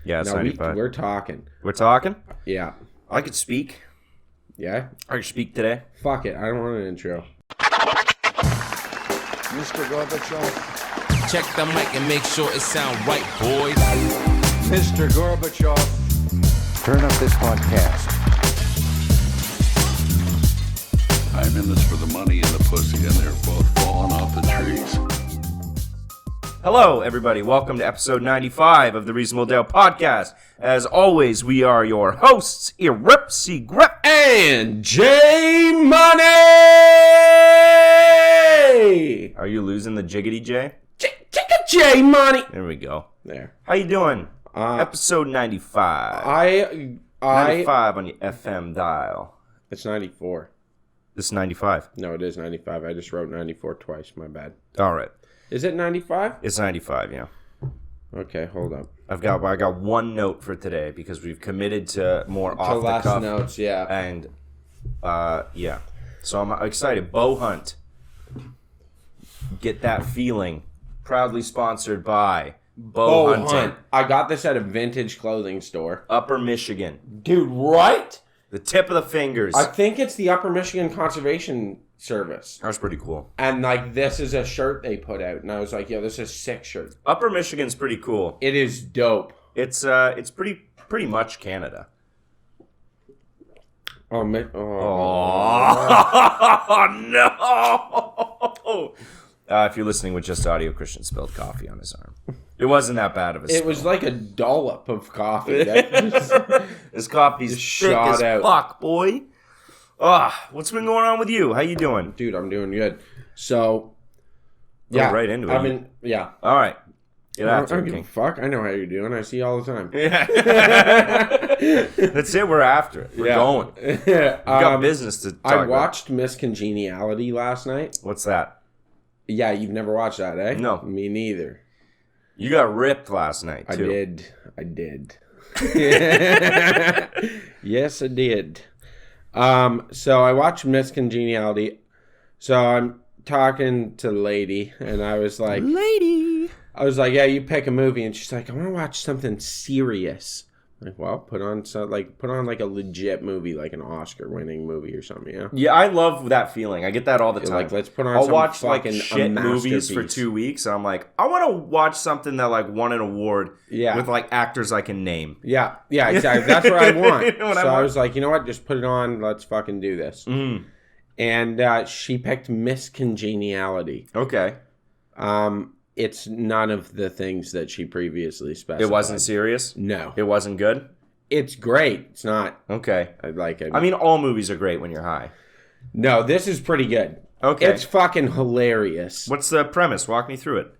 Yeah, it's No, 95. we're talking. We're talking? Yeah. I could speak. Yeah? I could speak today. Fuck it. I don't want an intro. Mr. Gorbachev. Check the mic and make sure it sound right, boys. Mr. Gorbachev. Turn up this podcast. I'm in this for the money and the pussy, and they're both falling off the trees. Hello, everybody. Welcome to episode 95 of the Reasonable Doubt Podcast. As always, we are your hosts, Eripsy Grip. And J Money! Are you losing the jiggity J? J Money! There we go. There. How you doing? Episode 95. 95 on your FM dial. It's 94. This is 95. No, it is 95. I just wrote 94 twice. My bad. All right. Is it 95? It's 95, yeah. Okay, hold up. I got one note for today because we've committed to more off the less cuff notes, yeah. And yeah. So I'm excited. Bow Hunt. Get that feeling. Proudly sponsored by Bow Hunting. I got this at a vintage clothing store. Upper Michigan. Dude, right? The tip of the fingers. I think it's the Upper Michigan Conservation Service. That's pretty cool. And like this is a shirt they put out, and I was like, "Yo, this is a sick shirt." Upper Michigan's pretty cool. It is dope. It's pretty much Canada. Oh no! If you're listening with just audio, Christian spilled coffee on his arm. It wasn't that bad of a spill. It was like a dollop of coffee. This coffee's thick as fuck, boy. What's been going on with you? How you doing? Dude, I'm doing good. So, yeah. Right into it. Yeah. All right. Get I after don't it, give a King. fuck. I know how you're doing. I see you all the time. Yeah. That's it. We're after it. We're going. We got business to talk I about. watched Miss Congeniality last night. What's that? Yeah, you've never watched that, eh? No. Me neither. You got ripped last night, too. I did. Yes, I did. So I watched Miss Congeniality. So I'm talking to the lady, and I was like, yeah, you pick a movie, and she's like, I want to watch something serious. I'm like, well, put on a legit movie, like an Oscar-winning movie or something, yeah. Yeah, I love that feeling. I get that all the time. Like, let's put on. I'll some watch like fucking shit movies for 2 weeks, and I'm like, I want to watch something that like won an award. Yeah. With like actors I can name. Yeah, exactly. That's what I want. You know what I was like, you know what? Just put it on. Let's fucking do this. Mm. And she picked Miss Congeniality. Okay. It's none of the things that she previously specified. It wasn't serious? No. It wasn't good? It's great. It's not. Okay. I like it. I mean, all movies are great when you're high. No, this is pretty good. Okay. It's fucking hilarious. What's the premise? Walk me through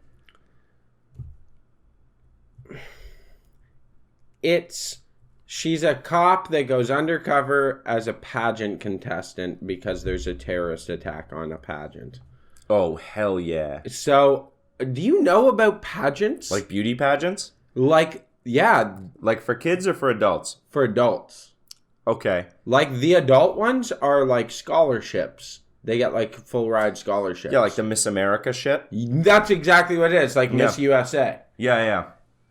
it. She's a cop that goes undercover as a pageant contestant because there's a terrorist attack on a pageant. Oh, hell yeah. So, do you know about pageants? Like beauty pageants? Yeah. Like for kids or for adults? For adults. Okay. Like the adult ones are like scholarships. They get like full ride scholarships. Yeah, like the Miss America shit? That's exactly what it is. Like Miss USA. Yeah.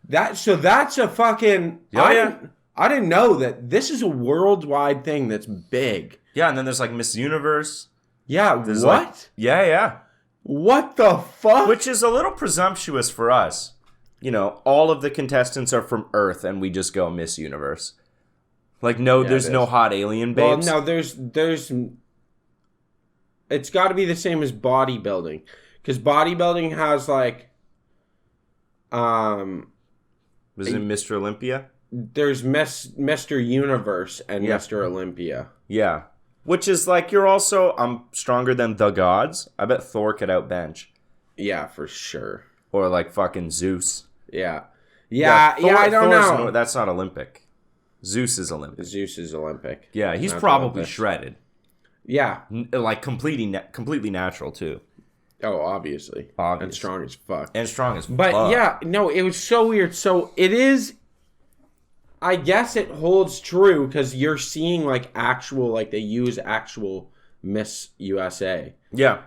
That's a fucking... I didn't know that this is a worldwide thing that's big. Yeah, and then there's like Miss Universe. Yeah, There's what? Like, yeah. What the fuck? Which is a little presumptuous for us. You know, all of the contestants are from Earth and we just go Miss Universe. Like, no, there's no hot alien babes. Well, no, there's... It's got to be the same as bodybuilding. Because bodybuilding has like... Was it Mr. Olympia? There's Mr. Universe and Mr. Olympia. Yeah. Which is like, I'm stronger than the gods. I bet Thor could outbench. Yeah, for sure. Or like fucking Zeus. Yeah, I don't know. That's not Olympic. Zeus is Olympic. Zeus is Olympic. Yeah, he's probably shredded. Yeah. Like completely natural too. Oh, obviously. And strong as fuck. But yeah, no, it was so weird. So it is... I guess it holds true because you're seeing like actual, like they use actual Miss USA. Yeah.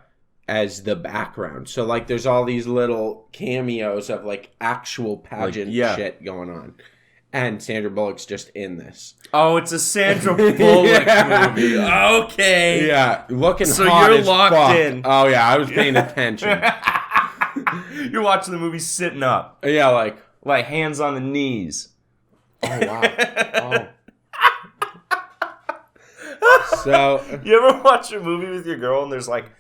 As the background. So like there's all these little cameos of like actual pageant shit going on. and Sandra Bullock's just in this. Oh, it's a Sandra Bullock movie. Okay. Yeah, looking so hot you're as locked fuck. in. Oh yeah, I was paying attention. You're watching the movie sitting up. Yeah, like hands on the knees. oh wow. So You ever watch a movie with your girl and there's like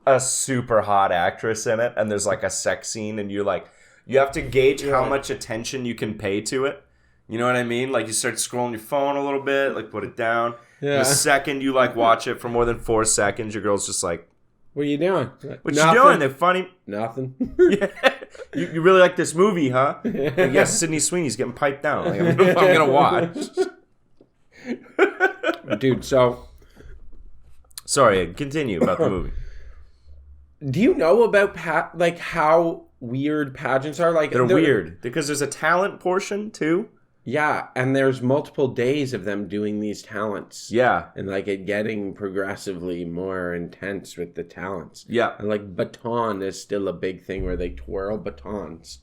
a super hot actress in it and there's like a sex scene and you have to gauge how much attention you can pay to it. You know what I mean? Like you start scrolling your phone a little bit, like put it down. Yeah. The second you like watch it for more than 4 seconds, your girl's just like, what are you doing? what you doing? They're funny. Nothing. Yeah. You really like this movie, huh? Like, yeah, Sydney Sweeney's getting piped down. Like, I'm gonna watch. Dude, so sorry, continue about the movie. Do you know about how weird pageants are? Like they're weird because there's a talent portion too. Yeah, and there's multiple days of them doing these talents. Yeah. And like it getting progressively more intense with the talents. Yeah. And like baton is still a big thing where they twirl batons.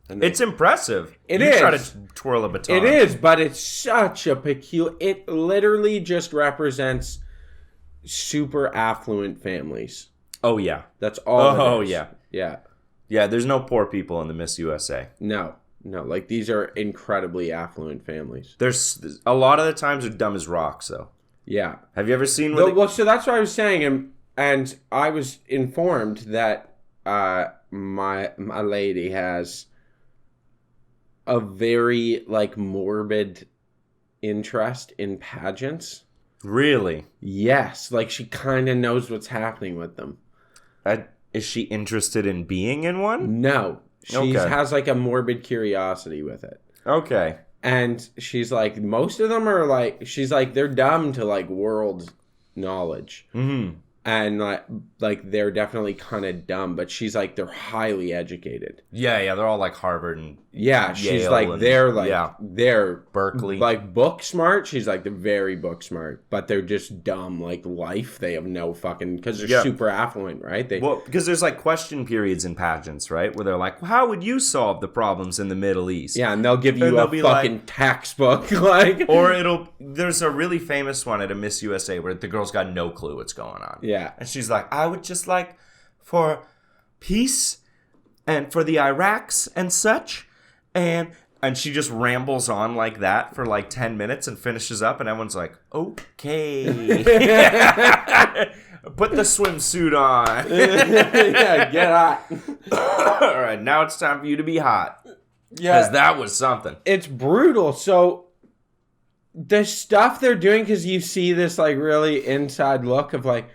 And it's impressive. You try to twirl a baton. It is, but it's such a peculiar... It literally just represents super affluent families. Oh, yeah. That's all Oh, it is. yeah. Yeah. Yeah, there's no poor people in the Miss USA. No, like these are incredibly affluent families. There's a lot of the times they're dumb as rocks, though. Yeah. Have you ever seen... Well, so that's what I was saying, and I was informed that my lady has a very, like, morbid interest in pageants. Really? Yes, like she kind of knows what's happening with them. Is she interested in being in one? No. She has like a morbid curiosity with it. Okay. And she's like, most of them are like, she's like, they're dumb to like world knowledge. Mm-hmm. And like they're definitely kind of dumb, but she's like, they're highly educated. Yeah, they're all like Harvard and she's Yale like, they're like, yeah. they're Berkeley. Like book smart. She's like, they're very book smart, but they're just dumb. Like life, they have no fucking, because they're super affluent, right? Well, because there's like question periods in pageants, right? Where they're like, well, how would you solve the problems in the Middle East? Yeah, and they'll give you a fucking textbook, like, or there's a really famous one at a Miss USA where the girl's got no clue what's going on. Yeah. And she's like, I would just like for peace and for the Iraqs and such. And she just rambles on like that for like 10 minutes and finishes up. And everyone's like, okay. Put the swimsuit on. Yeah, get hot. All right, now it's time for you to be hot. Yeah. Because that was something. It's brutal. So the stuff they're doing, because you see this like really inside look of like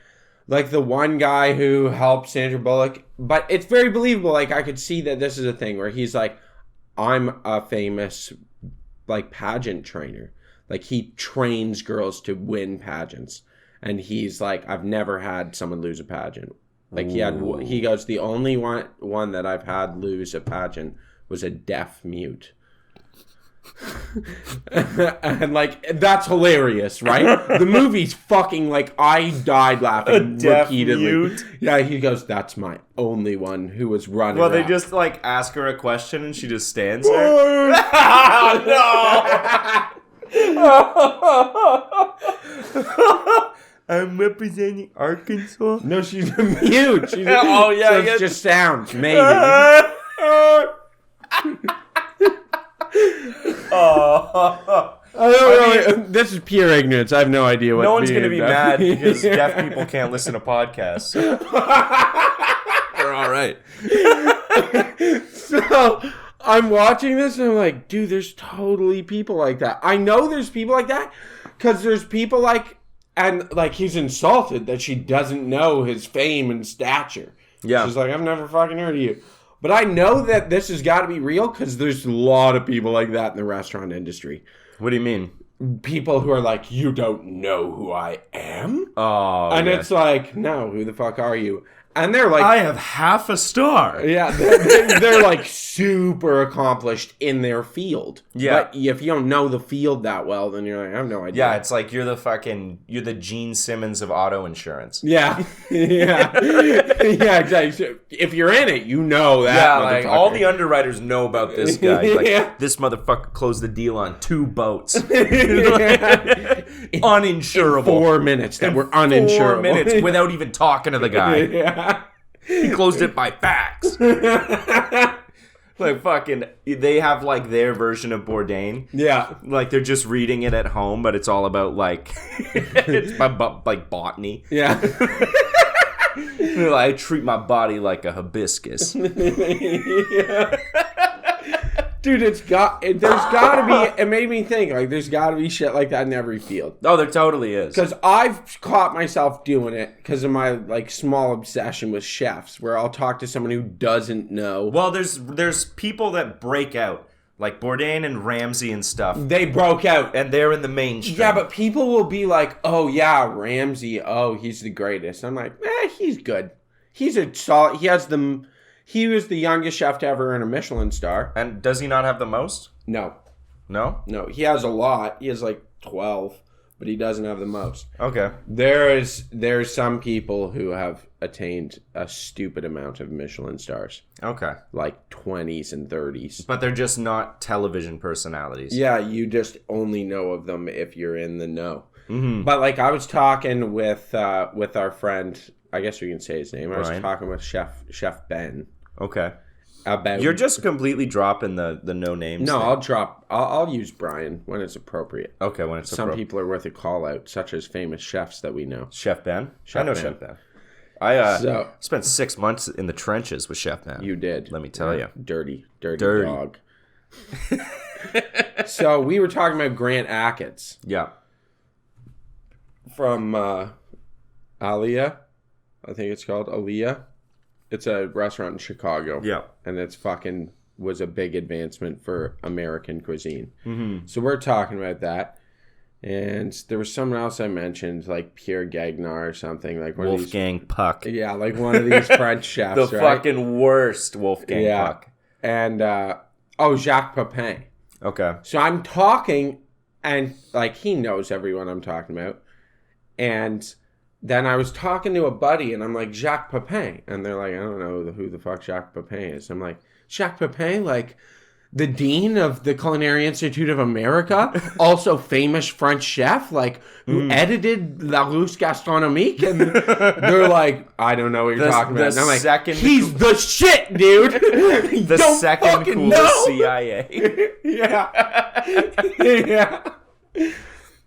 the one guy who helped Sandra Bullock, but it's very believable. Like I could see that this is a thing where he's like, I'm a famous like pageant trainer. Like he trains girls to win pageants. And he's like, I've never had someone lose a pageant. Like he goes, the only one that I've had lose a pageant was a deaf mute. And like that's hilarious, right? The movie's fucking like I died laughing repeatedly. Mute? Yeah, he goes, that's my only one who was running. Well, they just like ask her a question and she just stands there. Oh, no. I'm representing Arkansas. No, she's a mute. She's oh yeah, so it's just sounds maybe. This is pure ignorance. I have no idea what. No one's going to be mad because deaf people can't listen to podcasts. So. They're all right. So I'm watching this and I'm like, dude, there's totally people like that. I know there's people like that because there's people like, and like he's insulted that she doesn't know his fame and stature. Yeah, she's like, I've never fucking heard of you. But I know that this has got to be real because there's a lot of people like that in the restaurant industry. What do you mean? People who are like, you don't know who I am? Oh, and it's like, no, who the fuck are you? And they're like, I have half a star. yeah, they're like super accomplished in their field. Yeah. But if you don't know the field that well, then you're like, I have no idea. Yeah, it's like you're the Gene Simmons of auto insurance. Yeah. Yeah. Yeah, exactly. So if you're in it, you know that. Yeah, like all the underwriters know about this guy. Like, Yeah. this motherfucker closed the deal on 2 boats. In Uninsurable. 4 minutes that were uninsurable. 4 minutes without even talking to the guy. Yeah. He closed it by fax. Like fucking, they have like their version of Bourdain. Yeah. Like they're just reading it at home, but it's all about like, it's about like botany. Yeah. They're like, I treat my body like a hibiscus. Yeah. Dude, there's gotta be, it made me think, like, there's gotta be shit like that in every field. Oh, there totally is. Because I've caught myself doing it because of my, like, small obsession with chefs, where I'll talk to someone who doesn't know. Well, there's people that break out, like Bourdain and Ramsay and stuff, They broke out. and they're in the mainstream. Yeah, but people will be like, oh, yeah, Ramsay, oh, he's the greatest. I'm like, he's good. He's a solid, he was the youngest chef to ever earn a Michelin star. And does he not have the most? No, No? he has a lot. He has like 12, but he doesn't have the most. Okay. There's some people who have attained a stupid amount of Michelin stars, Okay. like 20s and 30s. But they're just not television personalities. Yeah, you just only know of them if you're in the know. Mm-hmm. But like I was talking with our friend, I guess we can say his name. I was Brian. talking with Chef Ben. Okay. About You're just completely dropping the no names. No, thing. I'll use Brian when it's appropriate. Okay, when it's Some people are worth a call out, such as famous chefs that we know. Chef Ben? Chef I know Ben. Chef Ben. I So- spent 6 months in the trenches with Chef Ben. You did. Let me tell you. Dirty Dirty. dog. So we were talking about Grant Achatz Yeah. from Aliyah. I think it's called Aliyah. It's a restaurant in Chicago. Yeah. And it's was a big advancement for American cuisine. Mm-hmm. So we're talking about that. And there was someone else I mentioned, like Pierre Gagnon or something. Like one Wolfgang Puck. of these, yeah, like one of these French chefs, The right? fucking worst Wolfgang Puck. And, Jacques Pepin. Okay. So I'm talking, and like he knows everyone I'm talking about. And then I was talking to a buddy, and I'm like, Jacques Pepin. And they're like, I don't know who the fuck Jacques Pepin is. I'm like, Jacques Pepin? Like the dean of the Culinary Institute of America? Also famous French chef? Like, who edited La Russe Gastronomique? And they're like, I don't know what you're talking about. And I'm like, he's the shit, dude! The Don't second fucking coolest know. CIA. Yeah. Yeah.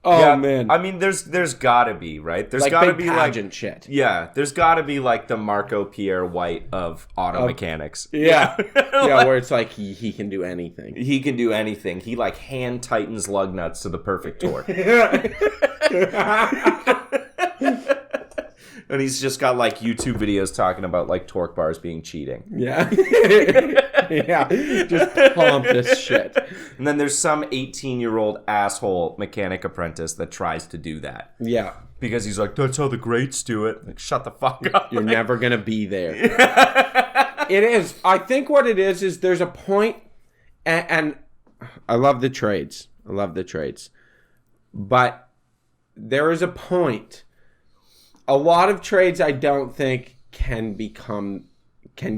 Oh, Yeah, man. I mean, there's gotta be, right? There's Like gotta big be pageant like shit. Yeah, there's gotta be like the Marco Pierre White of auto mechanics. Yeah. Yeah, where it's like he can do anything. He can do anything. He like hand tightens lug nuts to the perfect torque. And he's just got like YouTube videos talking about like torque bars being cheating. Yeah. Yeah. Just pump this shit. And then there's some 18-year-old asshole mechanic apprentice that tries to do that. Yeah. Because he's like, that's how the greats do it. Like, shut the fuck up. You're never going to be there. It is. I think what it is there's a point, and I love the trades. But there is a point. A lot of trades I don't think can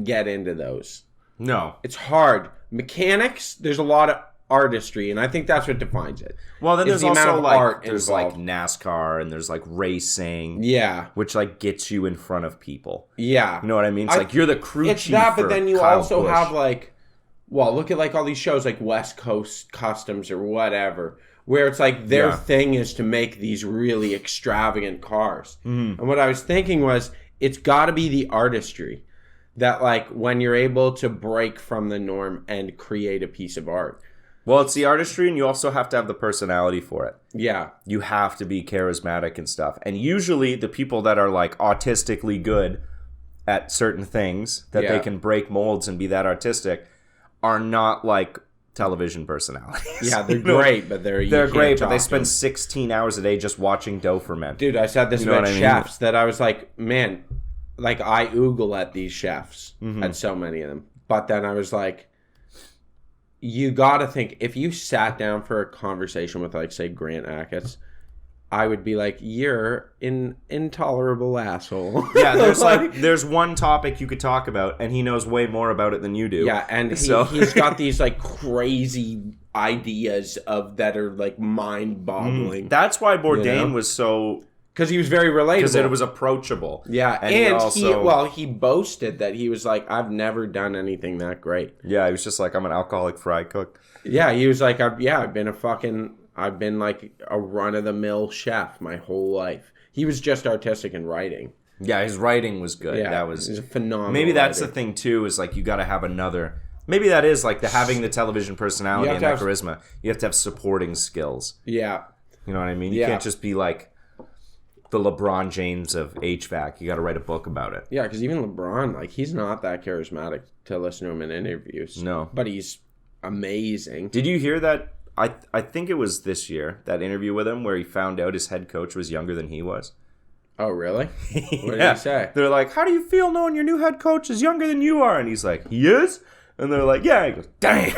get into those. No. It's hard. Mechanics, there's a lot of artistry, and I think that's what defines it. Well, then Is there's the amount also of like art there's involved. like NASCAR and there's like racing, Yeah. which like gets you in front of people. Yeah. You know what I mean? It's like you're the crew It's chief. that, but for then you Kyle also Busch. have like, well, look at like all these shows like West Coast Customs or whatever, where it's like their thing is to make these really extravagant cars. Mm. And what I was thinking was, it's got to be the artistry that like when you're able to break from the norm and create a piece of art. Well, it's the artistry, and you also have to have the personality for it. Yeah. You have to be charismatic and stuff. And usually the people that are like autistically good at certain things, that they can break molds and be that artistic, are not like television personalities. Yeah, they're great, but they're great, but they talk to spend them. 16 hours a day just watching dough ferment. Dude, I said this You know about what I mean? chefs that I was like, man, like, I oogle at these chefs, at so many of them. But then I was like, you got to think, if you sat down for a conversation with, like, say, Grant Achatz, I would be like, you're an intolerable asshole. Yeah, there's one topic you could talk about, and he knows way more about it than you do. Yeah, and he's got these, like, crazy ideas that are, like, mind-boggling. That's why Bourdain was so... Because he was very relatable. Because it was approachable. Yeah, and he boasted that he was like, I've never done anything that great. Yeah, he was just like, I'm an alcoholic fry cook. Yeah, he was like, I've been like a run-of-the-mill chef my whole life. He was just artistic in writing. Yeah, his writing was good. Yeah, that was he's a phenomenal Maybe that's writer. the thing, too, is like, you got to have another... Maybe that is like having the television personality and that charisma. You have to have supporting skills. Yeah. You know what I mean? You can't just be like... the LeBron James of HVAC. You got to write a book about it. Yeah, because even LeBron, like, he's not that charismatic to listen to him in interviews. No. But he's amazing. Did you hear that? I think it was this year, that interview with him where he found out his head coach was younger than he was. Oh, really? What did he say? They're like, how do you feel knowing your new head coach is younger than you are? And he's like, he is? And they're like, yeah. He goes, damn.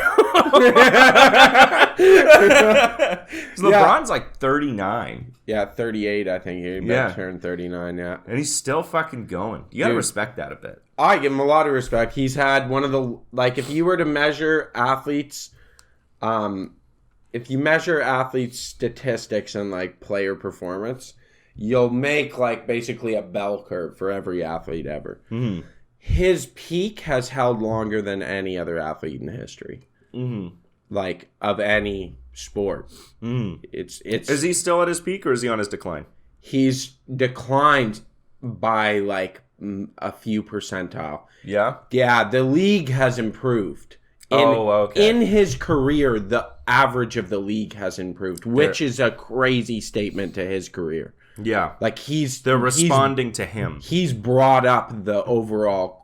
LeBron's like 39. Yeah, 38, I think. He turned 39, yeah. And he's still fucking going. You got to respect that a bit. I give him a lot of respect. He's had one of the, like, if you were to measure athletes, if you measure athletes' statistics and, like, player performance, you'll make, like, basically a bell curve for every athlete ever. Mm-hmm. His peak has held longer than any other athlete in history. Mm-hmm. Like, of any sport. Mm. It's. Is he still at his peak, or is he on his decline? He's declined by, like, a few percentile. Yeah? Yeah, the league has improved. Okay. In his career, the average of the league has improved, which is a crazy statement to his career. Yeah. Like, they're responding to him. He's brought up the overall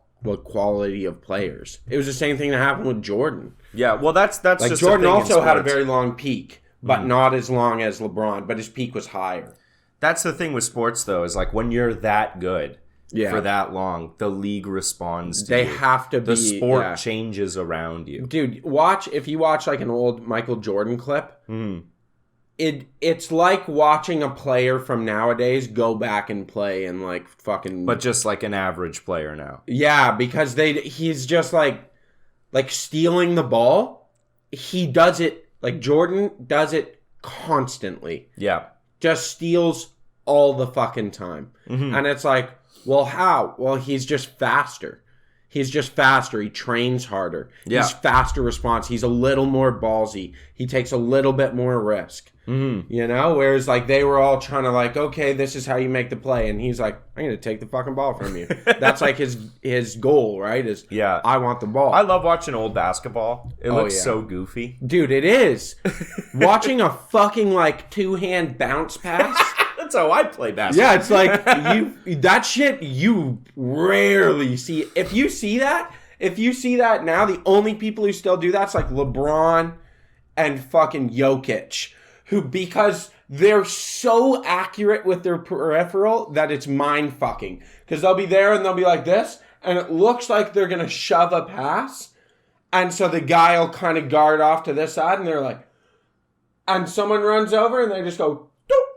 quality of players. It was the same thing that happened with Jordan. Yeah, well, that's like, just Jordan also had a very long peak, but not as long as LeBron, but his peak was higher. That's the thing with sports, though, is like when you're that good for that long, the league responds to They you. have to be... The sport changes around you. Dude, if you watch like an old Michael Jordan clip, it's like watching a player from nowadays go back and play and like fucking... But just like an average player now. Yeah, because he's just like stealing the ball. He does it, like Jordan does it constantly. Yeah. Just steals all the fucking time. Mm-hmm. And it's like, well, how? Well, he's just faster. He's just faster. He trains harder. Yeah. He's faster response. He's a little more ballsy. He takes a little bit more risk. Mm-hmm. You know? Whereas, like, they were all trying to, like, okay, this is how you make the play. And he's like, I'm going to take the fucking ball from you. That's, like, his goal, right? I want the ball. I love watching old basketball. It looks so goofy. Dude, it is. Watching a fucking, like, two-hand bounce pass. That's how I play basketball. Yeah, it's like that shit you rarely see. If you see that now, the only people who still do that's like LeBron and fucking Jokic, who, because they're so accurate with their peripheral that it's mind fucking. Because they'll be there and they'll be like this, and it looks like they're gonna shove a pass, and so the guy will kind of guard off to this side, and they're like, and someone runs over and they just go.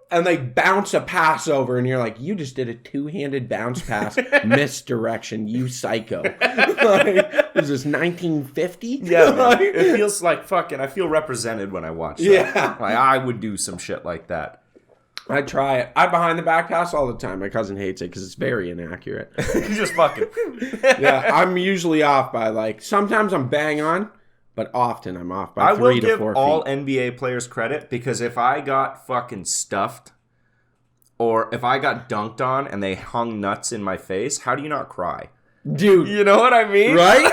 And they bounce a pass over, and you're like, you just did a two-handed bounce pass misdirection, you psycho. Like, is this 1950? Yeah, man. It feels like fucking, I feel represented when I watch that. Yeah. Like, I would do some shit like that. I try it. I behind the back pass all the time. My cousin hates it because it's very inaccurate. You just fucking... Yeah, I'm usually off by, like, sometimes I'm bang on. But often I'm off by 3 to 4 feet. I will give all NBA players credit, because if I got fucking stuffed or if I got dunked on and they hung nuts in my face, how do you not cry? Dude. You know what I mean? Right?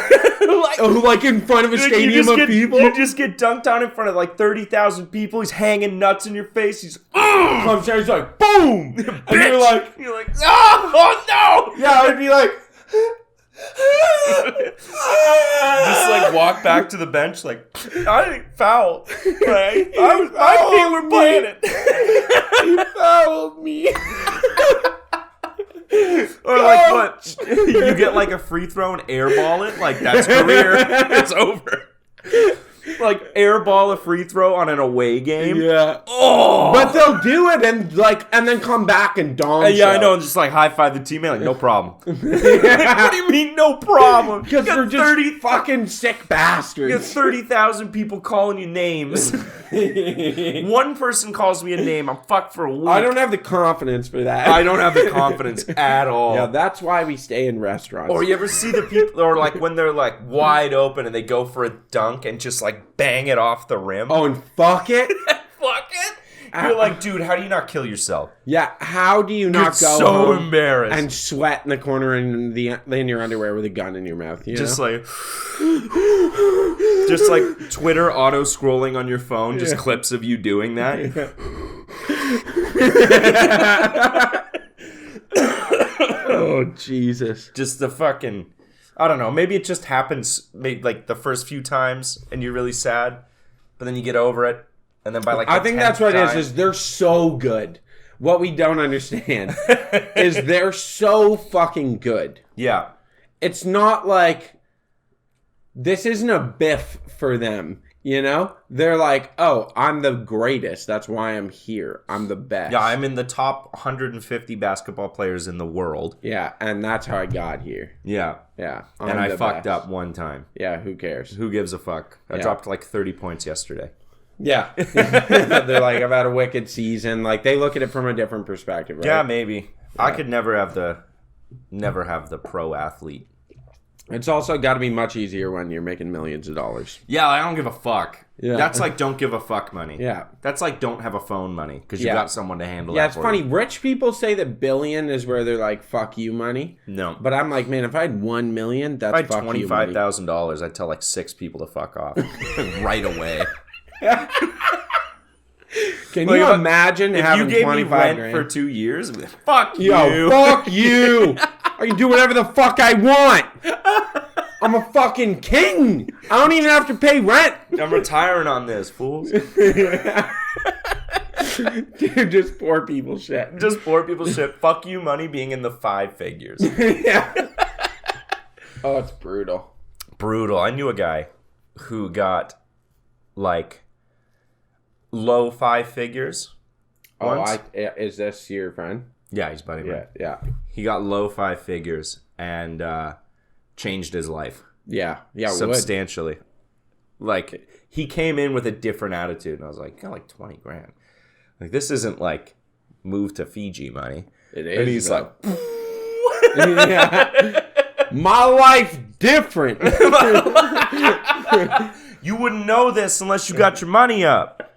like in front of a stadium of people? You just get dunked on in front of like 30,000 people. He's hanging nuts in your face. He's comes down, he's like, boom! And you're like, oh no! Yeah, I would be like... Just like walk back to the bench like, I didn't foul, right? My feet were playing it. He fouled me. Or like what? You get like a free throw and airball it? Like that's career. It's over. Like airball a free throw on an away game. Yeah. Oh, But they'll do it and then come back and dong. yeah, I know, and just like high five the teammate, like no problem. What do you mean no problem? Because they're just fucking sick You bastards. got 30,000 people calling you names. One person calls me a name, I'm fucked for a week. I don't have the confidence for that. I don't have the confidence at all. Yeah, that's why we stay in restaurants. Or you ever see the people, or like when they're like wide open and they go for a dunk and just like bang it off the rim? Oh, and fuck it? Fuck it! You're like, dude, how do you not kill yourself? Yeah, how do you not You're go so home embarrassed. and sweat in the corner in your underwear with a gun in your mouth? You Just know? like, just like Twitter auto scrolling on your phone, just clips of you doing that. Oh, Jesus. Just the fucking, I don't know, maybe it just happens maybe like the first few times and you're really sad, but then you get over it, and then by like the I think that's 10th what it time- is they're so good. What we don't understand is they're so fucking good. Yeah. It's not like this isn't a biff for them, you know? They're like, oh, I'm the greatest. That's why I'm here. I'm the best. Yeah, I'm in the top 150 basketball players in the world. Yeah, and that's how I got here. Yeah. Yeah. And I'm I the fucked best. up one time. Yeah, who cares? Who gives a fuck? I Yeah. dropped like 30 points yesterday. Yeah. They're like, I've had a wicked season. Like, they look at it from a different perspective, right? Yeah, maybe. I could never have the pro athlete. It's also got to be much easier when you're making millions of dollars. Yeah, I don't give a fuck. Yeah. That's like don't give a fuck money. Yeah. That's like don't have a phone money because you Yeah. got someone to handle Yeah, that it's for funny. you. Rich people say that billion is where they're like, fuck you money. No. But I'm like, man, if I had 1 million, that's If I had fuck you money. $25,000, I'd tell like 6 people to fuck off right away. Can Like, you if imagine If having you gave me 25 rent grand? for 2 years, I'd be like, fuck Yo, you. fuck you. I can do whatever the fuck I want. I'm a fucking king. I don't even have to pay rent. I'm retiring on this, fools. Dude, just poor people shit. Just poor people shit. Fuck you money being in the 5 figures. Yeah. Oh, it's brutal. Brutal. I knew a guy who got like low 5 figures. Once. Is this your friend? Yeah, he's buddy mine. Yeah. He got low 5 figures and changed his life Yeah. Yeah, would. substantially. Like he came in with a different attitude, and I was like, got like 20 grand. Like this isn't like move to Fiji money. It is. And he's though. like, Yeah. My life different. you wouldn't know this unless you got your money up.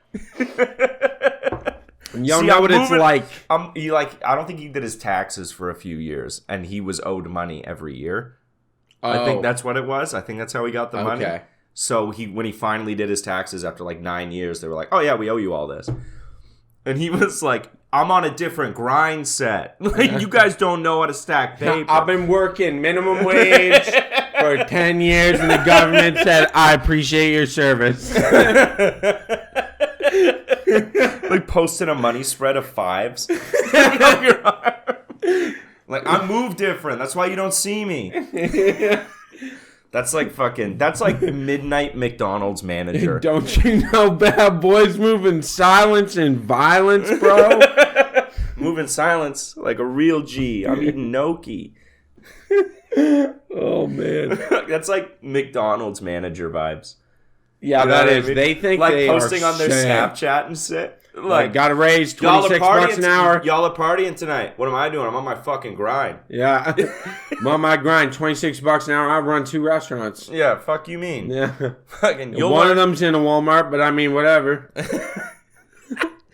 You don't See, know I'm what it's moving- like. I don't think he did his taxes for a few years, and he was owed money every year. I Oh. think that's what it was. I think that's how he got the money. Okay. So when he finally did his taxes after like 9 years, they were like, "Oh yeah, we owe you all this," and he was like, "I'm on a different grind set. Like you guys don't know how to stack paper." I've been working minimum wage for 10 years, and the government said, I appreciate your service. Like posting a money spread of 5s up your arm. Like I move different. That's why you don't see me. That's like midnight McDonald's manager. Don't you know bad boys move in silence and violence, bro? Move in silence like a real G. I'm eating gnocchi. Oh, man. That's like McDonald's manager vibes. Yeah, You know that what I is. mean? They think like they posting are on their sick. Snapchat and shit. Like, got to raise y'all are 26 bucks an hour. Y'all are partying tonight. What am I doing? I'm on my fucking grind. Yeah. I'm on my grind, 26 bucks an hour. I run 2 restaurants. Yeah, fuck you mean. Yeah. Fucking, One of them's in a Walmart, but I mean, whatever.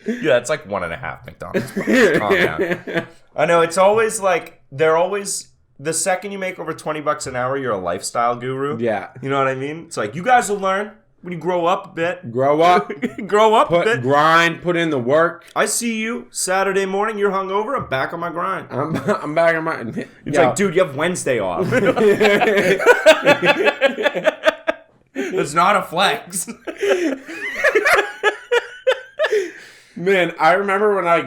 Yeah, it's like 1.5 McDonald's. Calm down. I know, it's always like, they're always, the second you make over 20 bucks an hour, you're a lifestyle guru. Yeah. You know what I mean? It's like, you guys will learn when you grow up a bit. Grow up, Grow up a bit. grind, put in the work. I see you Saturday morning, you're hungover, I'm back on my grind. I'm back on my... It's like, dude, you have Wednesday off. It's not a flex. Man, I remember when I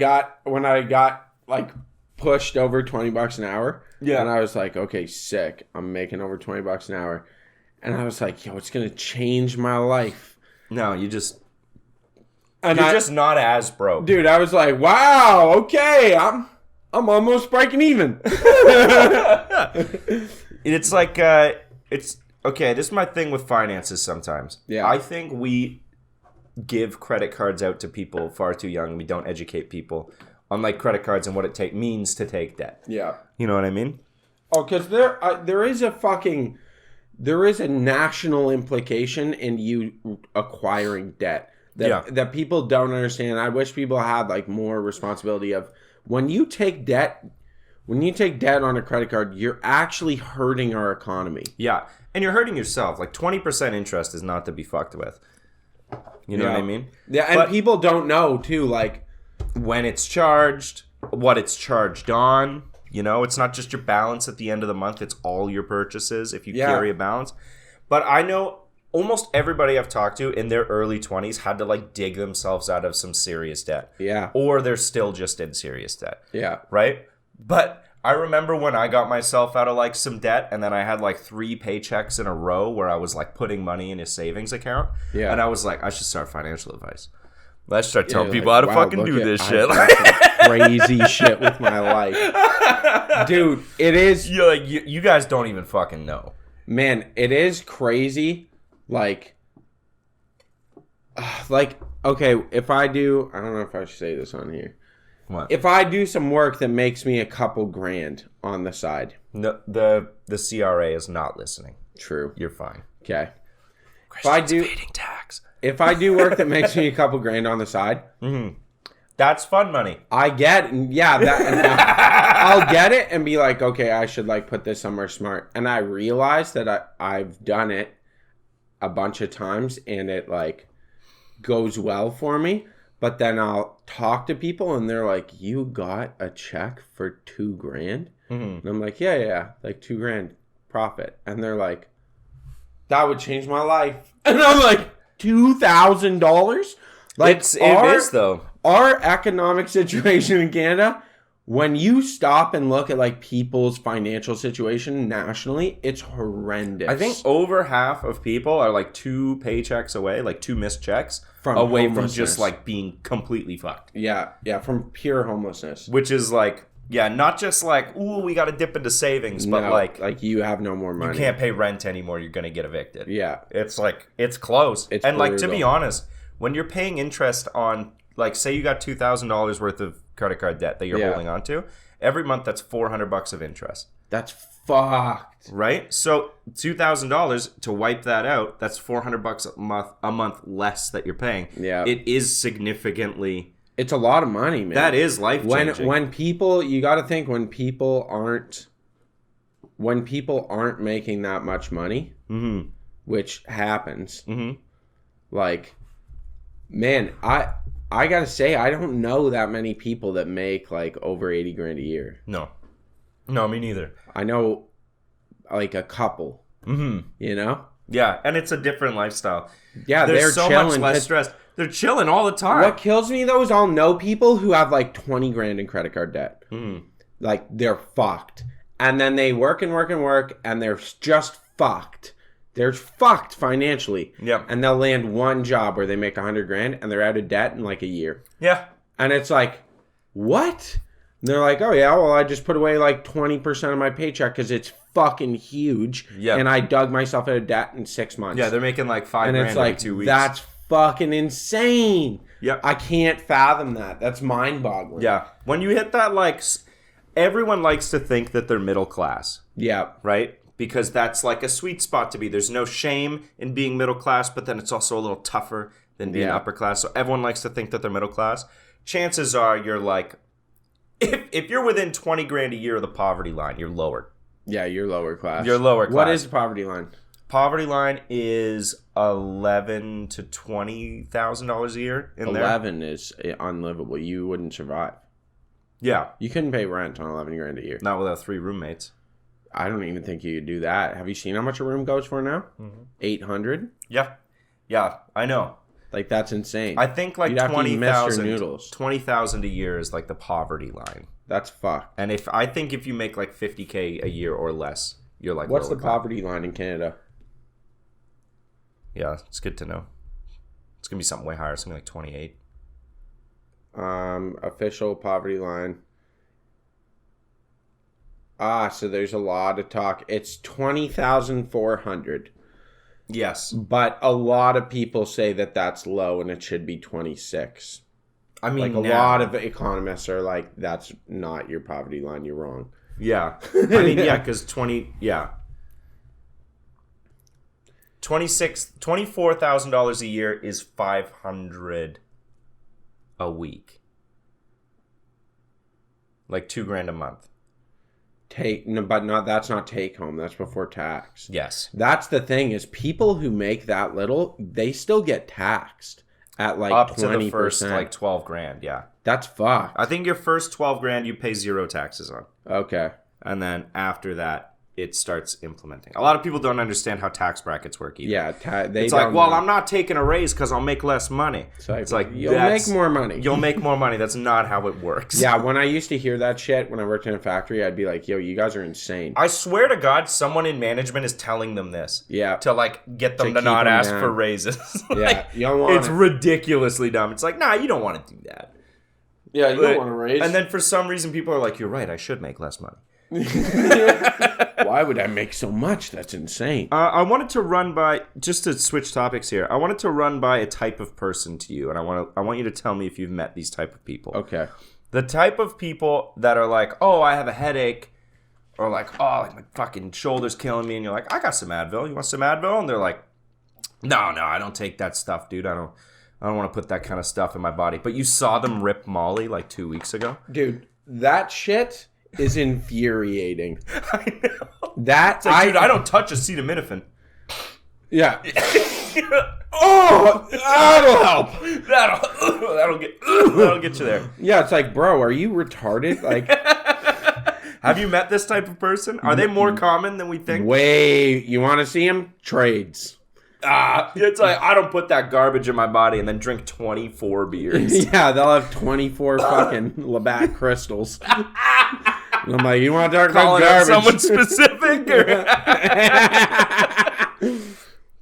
got like pushed over $20 an hour. Yeah. And I was like, okay, sick. I'm making over $20 an hour. And I was like, yo, it's going to change my life. No, you're just And just not as broke. Dude, I was like, wow, okay, I'm almost breaking even. It's like, it's, okay, this is my thing with finances sometimes. Yeah. I think we give credit cards out to people far too young. We don't educate people on, like, credit cards and what it means to take debt. Yeah. You know what I mean? Oh, because there is a national implication in you acquiring debt that people don't understand. I wish people had like more responsibility of when you take debt on a credit card, you're actually hurting our economy. Yeah. And you're hurting yourself. Like 20% interest is not to be fucked with. You know what I mean? Yeah, and but people don't know too, like when it's charged, what it's charged on. You know, it's not just your balance at the end of the month. It's all your purchases if you carry a balance. But I know almost everybody I've talked to in their early 20s had to like dig themselves out of some serious debt. Yeah. Or they're still just in serious debt. Yeah. Right? But I remember when I got myself out of like some debt and then I had like 3 paychecks in a row where I was like putting money in a savings account. Yeah. And I was like, I should start financial advice. Let's start telling people how to fucking do this shit. Crazy shit with my life. Dude, it is. You're like, you guys don't even fucking know. Man, it is crazy. Like, okay, if I do, I don't know if I should say this on here. What? If I do some work that makes me a couple grand on the side. No, the CRA is not listening. True. You're fine. Okay. Christian's evading tax. If I do work that makes me a couple grand on the side, that's fun money. I get, I'll get it and be like, okay, I should like put this somewhere smart. And I realize that I've done it a bunch of times and it like goes well for me. But then I'll talk to people and they're like, you got a check for $2 grand? And I'm like, yeah, like $2 grand profit. And they're like, that would change my life. And I'm like, $2,000? Like, it is though. Our economic situation in Canada, when you stop and look at like people's financial situation nationally, it's horrendous. I think over half of people are like 2 paychecks away, like 2 missed checks away from just like being completely fucked. Yeah, from pure homelessness. Which is like, yeah, not just like, ooh, we got to dip into savings, but like you have no more money. You can't pay rent anymore. You're going to get evicted. Yeah. It's like, it's close. It's and brutal. Like, to be honest, when you're paying interest on, like, say you got $2,000 worth of credit card debt that you're holding on to, every month that's $400 of interest. That's fucked. Right? So $2,000 to wipe that out, that's $400 a month less that you're paying. Yeah. It is significantly. It's a lot of money, man. That is life changing. When people, you got to think when people aren't making that much money, which happens, like, man, I got to say, I don't know that many people that make like over 80 grand a year. No, me neither. I know like a couple, you know? Yeah. And it's a different lifestyle. Yeah. There's so much less stress. They're chilling all the time. What kills me though is I'll know people who have like 20 grand in credit card debt. Like they're fucked. And then they work and they're just fucked. They're fucked financially. Yeah. And they'll land one job where they make 100 grand and they're out of debt in like a year. Yeah. And it's like, what? And they're like, oh yeah, well I just put away like 20% of my paycheck because it's fucking huge. Yeah. And I dug myself out of debt in 6 months. Yeah, they're making like $5 grand every 2 weeks. That's fucking insane. Yep. I can't fathom that. That's mind-boggling. Yeah. When you hit that, like, everyone likes to think that they're middle class. Yeah. Right? Because that's like a sweet spot to be. There's no shame in being middle class, but then it's also a little tougher than being upper class. So everyone likes to think that they're middle class. Chances are you're like, if you're within 20 grand a year of the poverty line, you're lower. Yeah, you're lower class. You're lower class. What is the poverty line? Poverty line is $11,000 to $20,000 a year. 11 is unlivable. You wouldn't survive. Yeah, you couldn't pay rent on 11 grand a year. Not without 3 roommates. I don't even think you could do that. Have you seen how much a room goes for now? $800. Yeah, I know. Like that's insane. I think like 20,000 a year is like the poverty line. That's fucked. And if you make like $50K a year or less, you're like, what's the lower class. poverty line in Canada? Yeah, it's good to know. It's gonna be something way higher. Something like 28. Official poverty line. So there's a lot of talk. It's 20,400. Yes. But a lot of people say that that's low and it should be 26. I mean, like a lot of economists are like, that's not your poverty line. You're wrong. Yeah. I mean, yeah, because $24,000 a year is $500 a week. Like $2,000 a month. That's not take home. That's before tax. Yes. That's the thing is people who make that little, they still get taxed at like up 20%. to the first like $12,000. Yeah. That's fucked. I think your first $12,000 you pay zero taxes on. Okay. And then after that, it starts implementing. A lot of people don't understand how tax brackets work either. Yeah, it's like, well, I'm not taking a raise because I'll make less money. It's like you'll make more money. You'll make more money. That's not how it works. Yeah, when I used to hear that shit when I worked in a factory, I'd be like, yo, you guys are insane. I swear to God, someone in management is telling them this. Yeah. To like get them to not ask for raises. Yeah, you don't want it's ridiculously dumb. It's like, nah, you don't want to do that. Yeah, you don't want to raise. And then for some reason, people are like, you're right, I should make less money. Why would I make so much? That's insane. I wanted to run by, just to switch topics here, I wanted to run by a type of person to you, and I want you to tell me if you've met these type of people. Okay. The type of people that are like, oh, I have a headache, or like, oh, like my fucking shoulder's killing me, and you're like, I got some Advil. You want some Advil? And they're like, no, I don't take that stuff, dude. I don't want to put that kind of stuff in my body. But you saw them rip Molly like 2 weeks ago. Dude, that shit is infuriating. I know. Dude, I don't touch acetaminophen. Yeah. Oh, that'll help. That'll get you there. Yeah, it's like, bro, are you retarded? Like, have you met this type of person? Are they more common than we think? You want to see them? Trades. It's like, I don't put that garbage in my body and then drink 24 beers. Yeah, they'll have 24 fucking Labatt crystals. And I'm like, you want to talk about garbage? Someone specific? Or?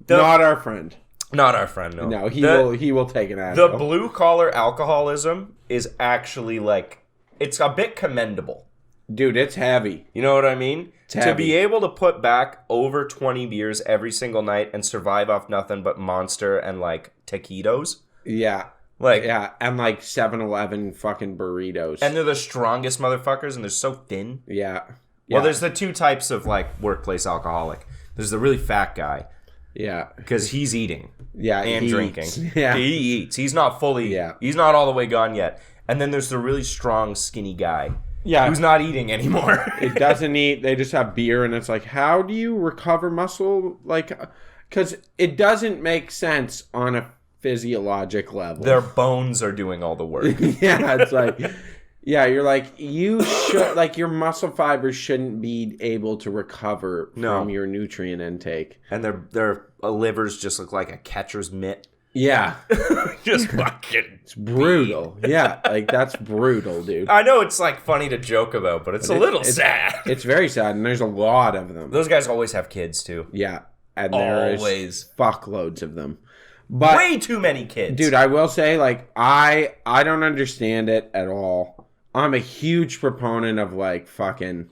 Not our friend. Not our friend, no. No, he will take an ass. The blue collar alcoholism is actually like, it's a bit commendable. Dude, it's heavy. You know what I mean? To be able to put back over 20 beers every single night and survive off nothing but Monster and like taquitos. Yeah. And like 7-Eleven fucking burritos. And they're the strongest motherfuckers and they're so thin. Yeah. Well, there's the two types of like workplace alcoholic. There's the really fat guy. Yeah. Because he's eating. Yeah. And drinking. Eats. Yeah. He eats. He's not fully. Yeah. He's not all the way gone yet. And then there's the really strong, skinny guy. Yeah. Who's not eating anymore. It doesn't eat. They just have beer, and it's like, how do you recover muscle? Like, because it doesn't make sense on a physiologic level. Their bones are doing all the work. Yeah, it's like, yeah, you're like, you should, like, your muscle fibers shouldn't be able to recover from your nutrient intake. And their livers just look like a catcher's mitt. Yeah. Just fucking. It's brutal. Yeah, like, that's brutal, dude. I know it's, like, funny to joke about, but it's a little sad. It's very sad, and there's a lot of them. Those guys always have kids, too. Yeah. And there's fuckloads of them. But, way too many kids. Dude, I will say, like, I don't understand it at all. I'm a huge proponent of, like, fucking...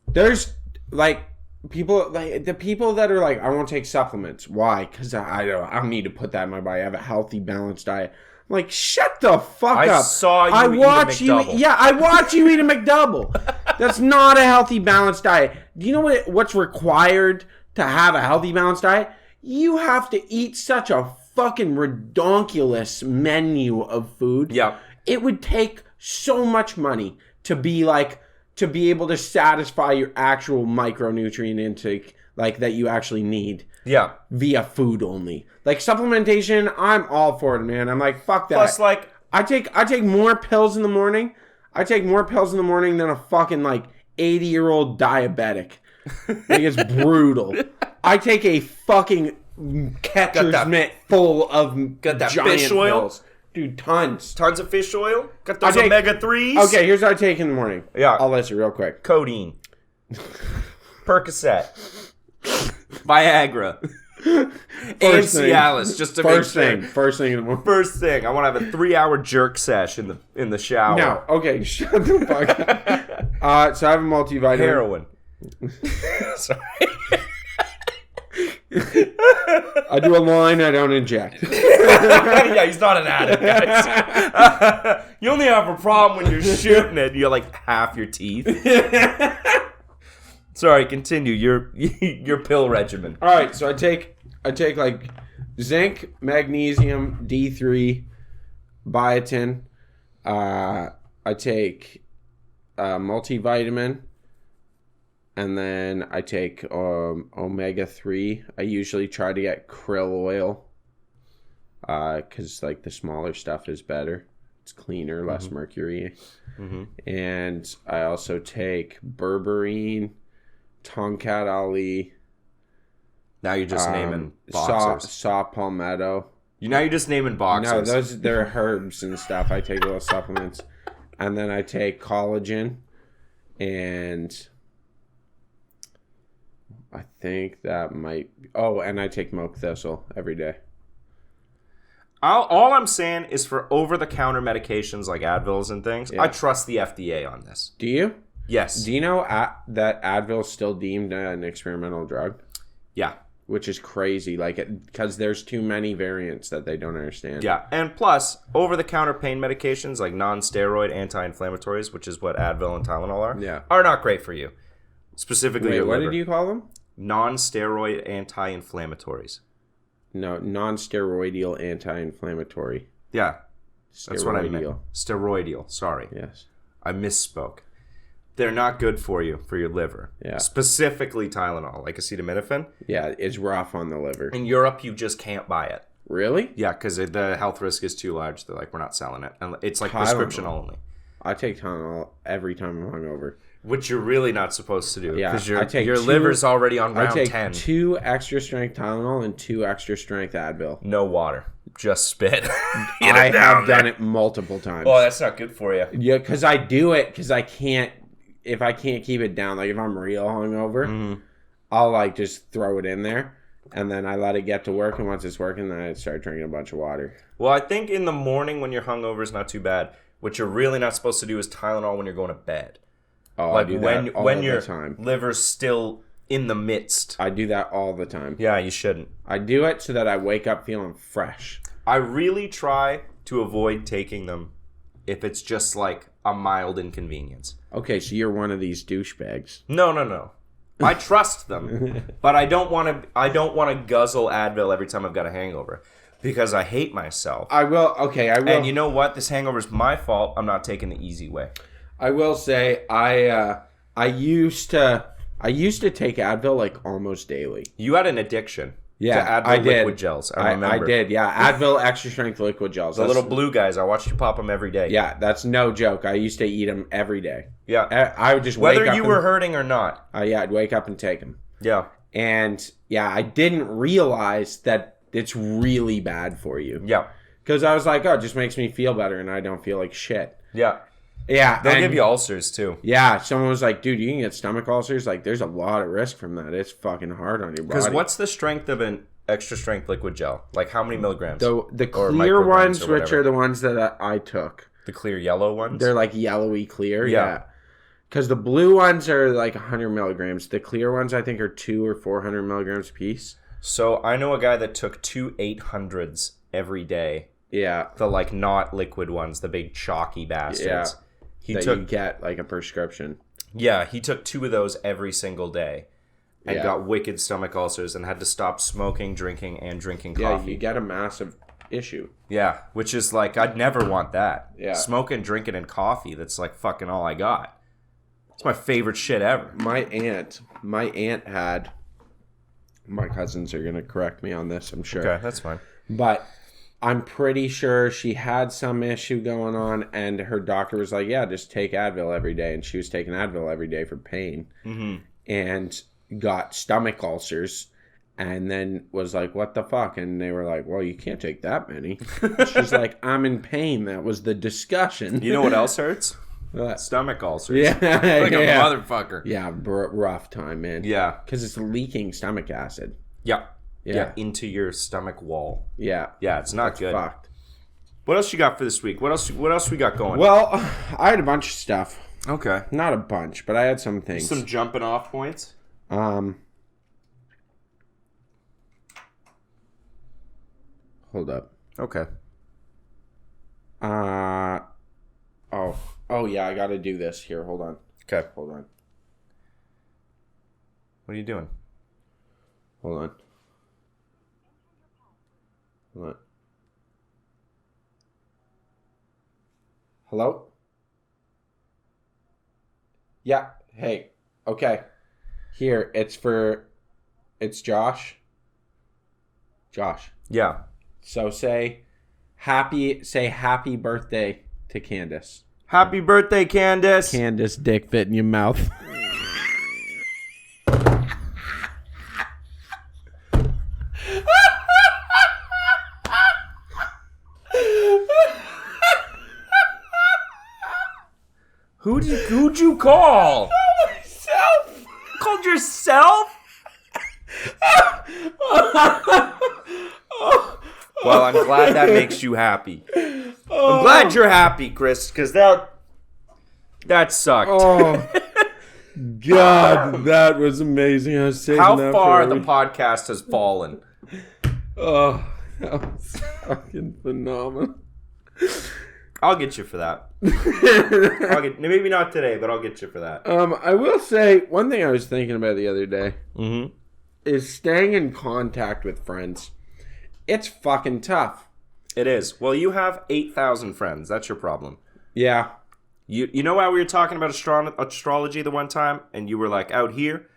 There's, like... People, like, the people that are like, I won't take supplements. Why? Because I don't need to put that in my body. I have a healthy, balanced diet. I'm like, shut the fuck up. I saw you eat a McDouble. I watch you eat a McDouble. That's not a healthy, balanced diet. Do you know what's required to have a healthy, balanced diet? You have to eat such a fucking redonkulous menu of food. Yeah. It would take so much money to be like... to be able to satisfy your actual micronutrient intake, like, that you actually need. Yeah. Via food only. Like, supplementation, I'm all for it, man. I'm like, fuck that. Plus, like... I take more pills in the morning. I take more pills in the morning than a fucking, like, 80-year-old diabetic. Like, it's brutal. I take a fucking catcher's mitt full of got that giant fish oil? pills. Dude, tons. Tons of fish oil. Got those I take- omega-3s. Okay, here's what I take in the morning. Yeah. I'll list it real quick. Codeine. Percocet. Viagra. And First thing. Cialis, just to First make thing. sure. First thing in the morning. First thing, I want to have a 3-hour jerk sesh in the shower. No. Okay, shut the fuck up. So I have a multivitamin. Heroin. Sorry. I do a line, I don't inject. Yeah, he's not an addict, guys. You only have a problem when you're shooting it. You're like half your teeth. Sorry, continue your pill regimen. All right, so I take like zinc, magnesium, D3, biotin. I take multivitamin, and then I take omega-3. I usually try to get krill oil, because like the smaller stuff is better. It's cleaner, less mercury. And I also take berberine, Tomcat Ali. Now you're just naming boxers. Saw palmetto. Now you're just naming boxers. No, they're herbs and stuff. I take little supplements. And then I take collagen. And I think that might... Oh, and I take milk thistle every day. All I'm saying is for over-the-counter medications like Advils and things, Yeah. I trust the FDA on this. Do you? Yes. Do you know that Advil is still deemed an experimental drug? Yeah. Which is crazy, because there's too many variants that they don't understand. Yeah, and plus, over-the-counter pain medications like non-steroid anti-inflammatories, which is what Advil and Tylenol are not great for you. Specifically, Wait, your what liver. did you call them? Non-steroid anti-inflammatories. No, non-steroidal anti-inflammatory. Yeah, that's what I meant. Steroidal. Steroidal, sorry. Yes. I misspoke. They're not good for you, for your liver. Yeah. Specifically Tylenol, like acetaminophen. Yeah, it's rough on the liver. In Europe, you just can't buy it. Really? Yeah, because the health risk is too large. They're like, we're not selling it. And it's like Tylenol. prescription only. I take Tylenol every time I'm hungover. Which you're really not supposed to do. Yeah, Because I take your two- liver's already on I round take 10. 2 extra strength Tylenol and 2 extra strength Advil. No water. Just spit. I have done it multiple times. Oh, that's not good for you. Yeah, because I do it because I can't. If I can't keep it down, like if I'm real hungover, I'll like just throw it in there, and then I let it get to work. And once it's working, then I start drinking a bunch of water. Well, I think in the morning when you're hungover is not too bad. What you're really not supposed to do is Tylenol when you're going to bed. Oh, Like I do that all when the your time. liver's still in the midst. I do that all the time. Yeah, you shouldn't. I do it so that I wake up feeling fresh. I really try to avoid taking them if it's just like a mild inconvenience. Okay, so you're one of these douchebags. No. I trust them, but I don't want to guzzle Advil every time I've got a hangover because I hate myself. I will. Okay, I will. And you know what? This hangover's my fault. I'm not taking the easy way. I will say I used to take Advil like almost daily. You had an addiction Yeah, to Advil I did. liquid gels. I remember. I did. Yeah, Advil extra strength liquid gels. The little blue guys. I watched you pop them every day. Yeah, that's no joke. I used to eat them every day. Yeah. I would just wake Whether up you were hurting or not. yeah, I'd wake up and take them. Yeah. And yeah, I didn't realize that it's really bad for you. Yeah. Because I was like, oh, it just makes me feel better, and I don't feel like shit. Yeah. Yeah, They'll and- give you ulcers too. Yeah, someone was like, dude, you can get stomach ulcers. Like, there's a lot of risk from that. It's fucking hard on your body. Because what's the strength of an extra strength liquid gel? Like how many milligrams? the Or clear micrograms ones, or which whatever. are the ones that I took. The clear yellow ones? They're like yellowy clear. Yeah. Yeah. Because the blue ones are like 100 milligrams. The clear ones, I think, are 200 or 400 milligrams a piece. So I know a guy that took 2 800s every day. Yeah. The like not liquid ones, the big chalky bastards. Yeah. He that took you get like a prescription. he took 2 of those every single day and Yeah. got wicked stomach ulcers and had to stop smoking, drinking, and drinking Yeah, coffee. you get a massive issue. Yeah, which is like I'd never want that. Yeah. Smoking, drinking, and coffee, that's like fucking all I got. It's my favorite shit ever. My aunt had, my cousins are going to correct me on this, I'm sure. Okay, that's fine. But I'm pretty sure she had some issue going on, and her doctor was like, yeah, just take Advil every day. And she was taking Advil every day for pain and got stomach ulcers. And then was like, what the fuck? And they were like, well, you can't take that many. She's like, I'm in pain. That was the discussion. You know what else hurts? What? Stomach ulcers. Yeah. Like a yeah. motherfucker. Yeah, rough time, man. Yeah. Because it's leaking stomach acid. Yeah. Yeah. Yeah. Into your stomach wall. Yeah. Yeah, it's not good. Fucked. What else you got for this week? What else we got going? Well, I had a bunch of stuff. Okay. Not a bunch, but I had some things. Some jumping off points. Hold up. Okay. Oh yeah, I gotta do this here. Hold on. Okay. Hold on. What are you doing? Hold on. Hold on. Hello? Yeah. Hey. Okay. Here, it's Josh. Josh. Yeah. So say happy birthday to Candace. Happy birthday, Candace. Candace dick fit in your mouth. Who'd you call? Myself. Called yourself? Well, I'm glad that makes you happy. I'm glad you're happy, Chris, because that sucked. Oh, God, that was amazing. I was saving How that far for the podcast has fallen. Oh, that was fucking phenomenal. I'll get you for that. Maybe not today, but I'll get you for that. I will say, one thing I was thinking about the other day is staying in contact with friends. It's fucking tough. It is. Well, you have 8,000 friends. That's your problem. Yeah. You know how we were talking about astrology the one time, and you were like, out here,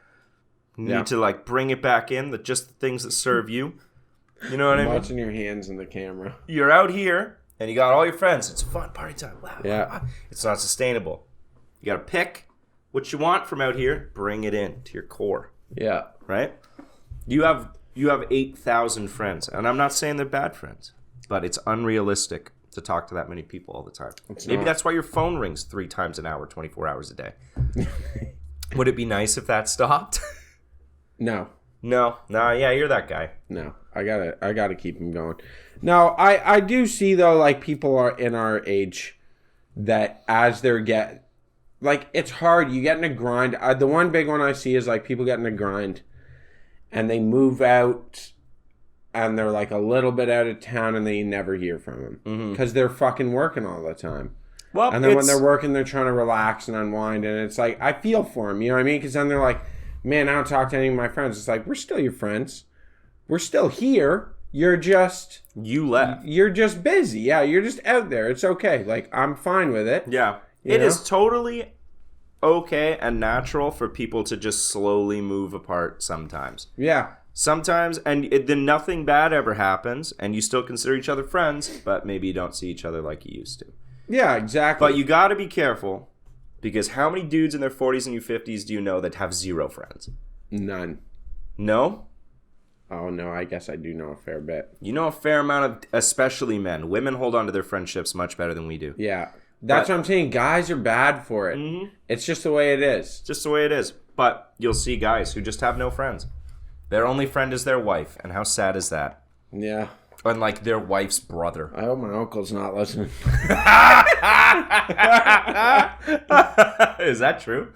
you need to like bring it back in, just the things that serve you. You know what I mean? Watching your hands in the camera. You're out here, and you got all your friends. It's fun, party time. Wow, Yeah. wow. It's not sustainable. You got to pick what you want from out here, bring it in to your core, Yeah. right? You have 8,000 friends, and I'm not saying they're bad friends, but it's unrealistic to talk to that many people all the time. Maybe that's why your phone rings 3 times an hour, 24 hours a day. Would it be nice if that stopped? No. No, yeah, you're that guy. No. I gotta keep them going. No, I do see though, like people are in our age that as they're like it's hard. You get in a grind. The one big one I see is like people get in a grind and they move out and they're like a little bit out of town and they never hear from them because they're fucking working all the time. Well, and then when they're working, they're trying to relax and unwind, and it's like I feel for them. You know what I mean? Because then they're like, man, I don't talk to any of my friends. It's like we're still your friends. We're still here. You left. You're just busy. Yeah, you're just out there. It's okay. Like, I'm fine with it. Yeah. You It know? is totally okay and natural for people to just slowly move apart sometimes. Yeah. Sometimes, and then nothing bad ever happens, and you still consider each other friends, but maybe you don't see each other like you used to. Yeah, exactly. But you got to be careful, because how many dudes in their 40s and 50s do you know that have 0 friends? None. No? Oh, no, I guess I do know a fair bit. You know a fair amount of, especially men. Women hold on to their friendships much better than we do. Yeah. That's what I'm saying. Guys are bad for it. Mm-hmm. It's just the way it is. Just the way it is. But you'll see guys who just have no friends. Their only friend is their wife. And how sad is that? Yeah. And like their wife's brother. I hope my uncle's not listening. Is that true?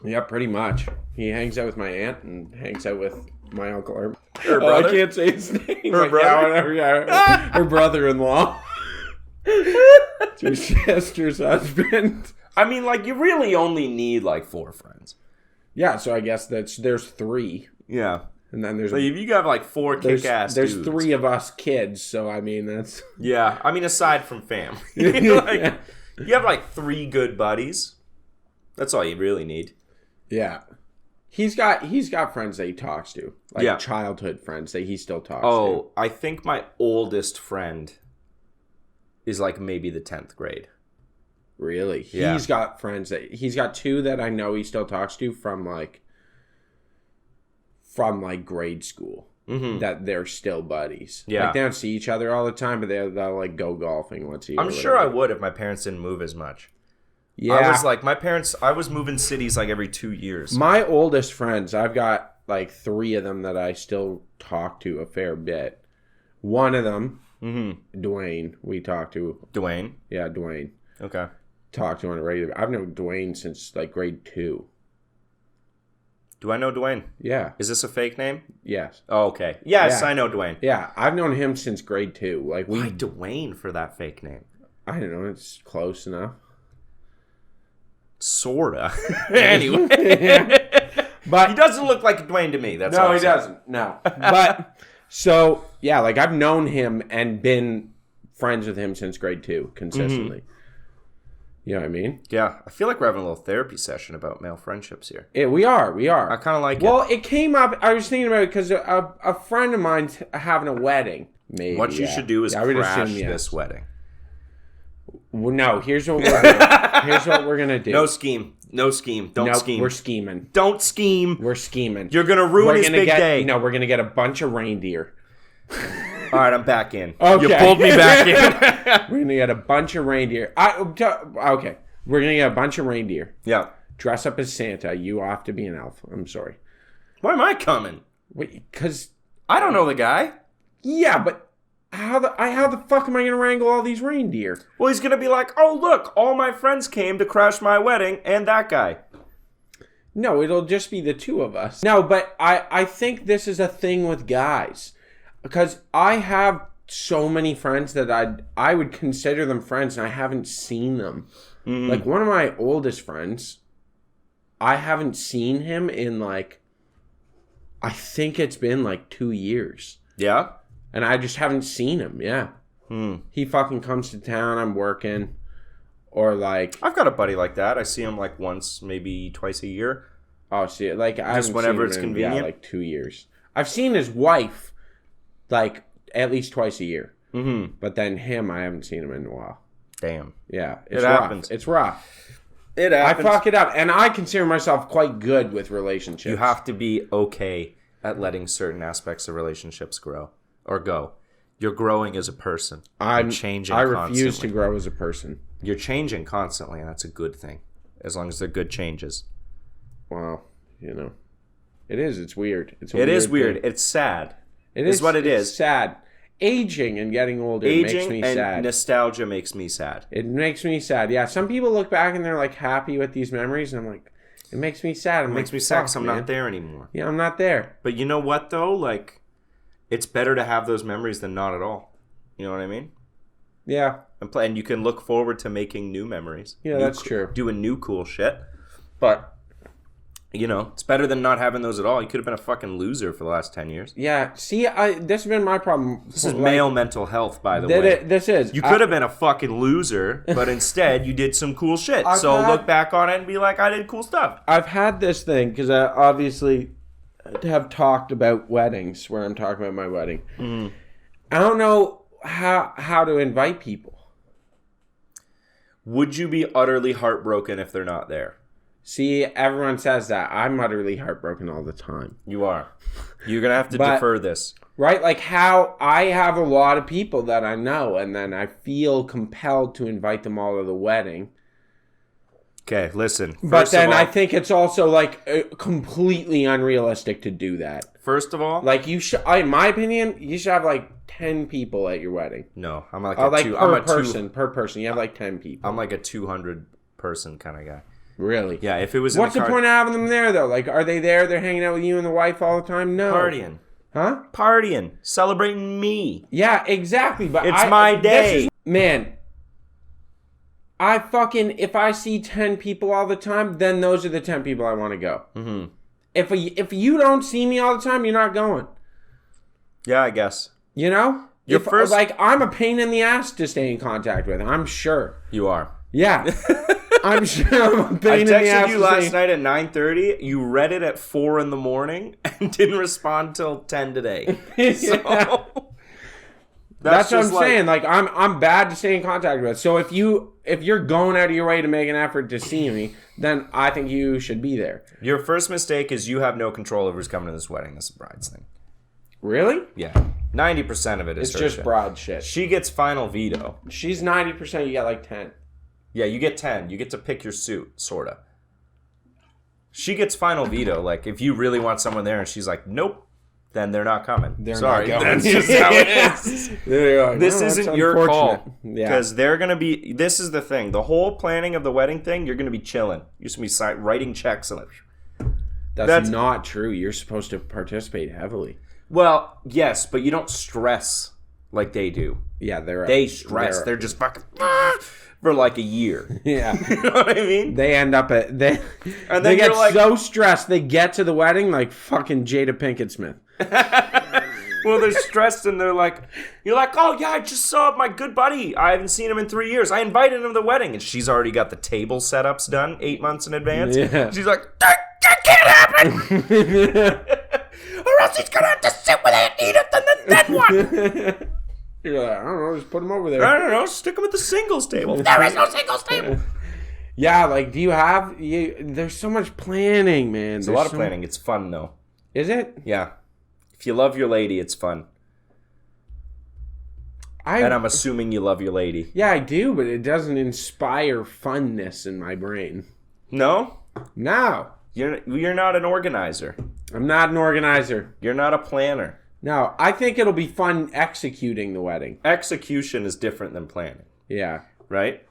Yeah, pretty much. He hangs out with my aunt and hangs out with my uncle. Her brother? I can't say his name. Her but brother? Yeah, whatever. Yeah, her brother-in-law. Her sister's husband. I mean, like, you really only need, like, 4 friends. Yeah, so I guess there's 3. Yeah. And then there's... So if you got, like, 4 kick-ass There's dudes. 3 of us kids, so I mean, that's... Yeah. I mean, aside from fam. Like, you have, like, 3 good buddies. That's all you really need. Yeah. He's got friends that he talks to. Like, Yeah. childhood friends that he still talks to. Oh, I think my oldest friend is, like, maybe the 10th grade. Really? Yeah. He's got 2 that I know he still talks to from like from like grade school that they're still buddies. Yeah. Like they don't see each other all the time, but they'll like go golfing once a year. I'm sure I would if my parents didn't move as much. Yeah. I was like, I was moving cities like every 2 years. My oldest friends, I've got like 3 of them that I still talk to a fair bit. One of them, Dwayne, we talk to. Dwayne? Yeah, Dwayne. Okay. Talk to on a regular. I've known Dwayne since like grade 2. Do I know Dwayne? Yeah. Is this a fake name? Yes. Oh, okay. Yes, Yeah. I know Dwayne. Yeah, I've known him since grade 2. Like Why Dwayne for that fake name? I don't know. It's close enough. Sorta. Anyway. But he doesn't look like Dwayne to me. That's all no, I'm he saying. doesn't. No. But so yeah, like I've known him and been friends with him since grade 2 consistently. You know what I mean? Yeah, I feel like we're having a little therapy session about male friendships here. Yeah, we are. I kind of like it. Well, it came up. I was thinking about it because a friend of mine's having a wedding. Maybe What you should do is I would crash assume, yes. this wedding. Well, no, here's what we're gonna, here's what we're gonna do. No scheme. No scheme. Don't Nope, scheme. We're scheming. Don't scheme. We're scheming. You're going to ruin his big day. No, we're gonna get a bunch of reindeer. All right, I'm back in. Okay. You pulled me back in. We're gonna get a bunch of reindeer. Okay, we're gonna get a bunch of reindeer. Yeah. Dress up as Santa. You have to be an elf. I'm sorry. Why am I coming? Wait, because I don't know the guy. yeah, but how the fuck am I gonna wrangle all these reindeer? Well, he's going to be like, oh, look, all my friends came to crash my wedding and that guy. No, it'll just be the 2 of us. No, but I think this is a thing with guys. Because I have so many friends that I would consider them friends and I haven't seen them. Like one of my oldest friends, I haven't seen him in like, I think it's been like 2 years. Yeah? And I just haven't seen him, yeah. He fucking comes to town, I'm working. Or like... I've got a buddy like that. I see him like once, maybe twice a year. Oh, see, like I Just haven't whenever seen him it's in, convenient? Yeah, like 2 years. I've seen his wife like at least twice a year. But then him, I haven't seen him in a while. Damn. Yeah, it's It rough. happens. It's rough. It I happens. fuck it up, and I consider myself quite good with relationships. You have to be okay at letting certain aspects of relationships grow or go. You're growing as a person. You're changing I constantly. refuse to grow as a person. You're changing constantly, and that's a good thing. As long as they're good changes. Wow, you know, it is. It's weird. It is weird. thing. It's sad. It is is what it it's is. Sad. Aging and getting older makes Aging me and sad. nostalgia makes me sad. It makes me sad. Yeah, some people look back and they're like happy with these memories, and I'm like, it makes me sad. It makes me sad because I'm not there anymore. Yeah, I'm not there. But you know what, though? Like, it's better to have those memories than not at all. You know what I mean? Yeah, And you can look forward to making new memories. yeah, that's true. Doing new cool shit. But, you know, it's better than not having those at all. You could have been a fucking loser for the last 10 years. Yeah, see, this has been my problem. This is male mental health, by the way. This is. You could have been a fucking loser, but instead you did some cool shit. So look back on it and be like, I did cool stuff. I've had this thing because I obviously have talked about weddings where I'm talking about my wedding. Mm-hmm. I don't know how to invite people. Would you be utterly heartbroken if they're not there? See, everyone says that. I'm utterly heartbroken all the time. You are. You're going to have to defer this. Right? Like how I have a lot of people that I know, and then I feel compelled to invite them all to the wedding. Okay, listen. But then I think it's also like completely unrealistic to do that. First of all, like you should, in my opinion, you should have like 10 people at your wedding. No, I'm like per person. You have like 10 people. I'm like a 200 person kind of guy. Really? Yeah. If it was, what's the point of having them there though? Like, are they there? They're hanging out with you and the wife all the time? No. Partying. Huh? Partying, celebrating me. Yeah, exactly. But it's my day, man. I fucking, if I see 10 people all the time, then those are the 10 people I want to go. Mm-hmm. If you don't see me all the time, you're not going. Yeah, I guess. You know? First, like, I'm a pain in the ass to stay in contact with. I'm sure. You are. Yeah. I'm sure I'm a pain in the ass. I texted you last night at 9:30. You read it at 4 in the morning and didn't respond till 10 today. So... That's what I'm saying. Like I'm bad to stay in contact with. So if you if you're going out of your way to make an effort to see me, then I think you should be there. Your first mistake is you have no control over who's coming to this wedding. This is bride's thing. Really? Yeah. 90% of it is It's her just shit. bride shit. She gets final veto. She's 90%, you get like 10. Yeah, you get 10. You get to pick your suit, sorta. She gets final veto. Like, if you really want someone there and she's like, nope, then they're not coming. They're Sorry, not going. that's just how it is. Like, This "No, isn't that's your unfortunate." call. Yeah. Because they're going to be... This is the thing. The whole planning of the wedding thing, you're going to be chilling. You're just going to be writing checks and like... That's not true. You're supposed to participate heavily. Well, yes, but you don't stress like they do. Yeah, They stress. They're just fucking... for like a year. Yeah. You know what I mean? They end up at... They And then get you're like... so stressed, they get to the wedding like fucking Jada Pinkett Smith. Well, they're stressed and they're like, you're like, oh yeah, I just saw my good buddy. I haven't seen him in 3 years. I invited him to the wedding. And she's already got the table setups done 8 months in advance. Yeah. She's like, that can't happen. Or else he's going to have to sit with Aunt Edith and the dead one. You're like, I don't know, just put him over there. I don't know, stick him at the singles table. There is no singles table. Yeah, like, do you have... There's so much planning, man. There's a lot of planning. It's fun, though. Is it? Yeah. If you love your lady, it's fun. And I'm assuming you love your lady. Yeah, I do, but it doesn't inspire funness in my brain. No? No. You're not an organizer. I'm not an organizer. You're not a planner. No, I think it'll be fun executing the wedding. Execution is different than planning, Yeah. right?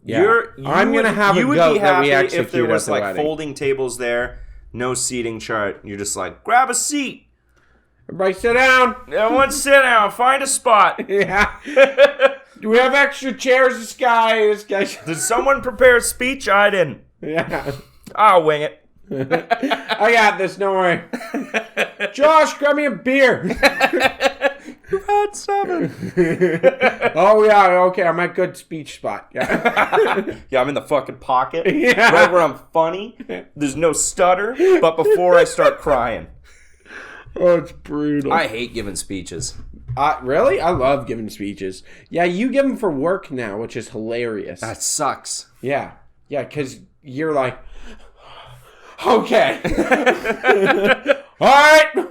Yeah. I'm going to have a goat that we execute if there was at the like wedding. folding tables there, no seating chart. You're just like, grab a seat. Everybody sit down. Everyone sit down. Find a spot. Yeah. Do we have extra chairs? This guy. Did someone prepare a speech? I didn't. Yeah. I'll wing it. I got this. Don't worry. Josh, grab me a beer. You've had 7. Oh, yeah. Okay. I'm at good speech spot. Yeah. Yeah, I'm in the fucking pocket. Yeah. Right where I'm funny. There's no stutter, but before I start crying. Oh, it's brutal. I hate giving speeches. Really? I love giving speeches. Yeah, you give them for work now, which is hilarious. That sucks. Yeah. Yeah, because you're like, okay. All right.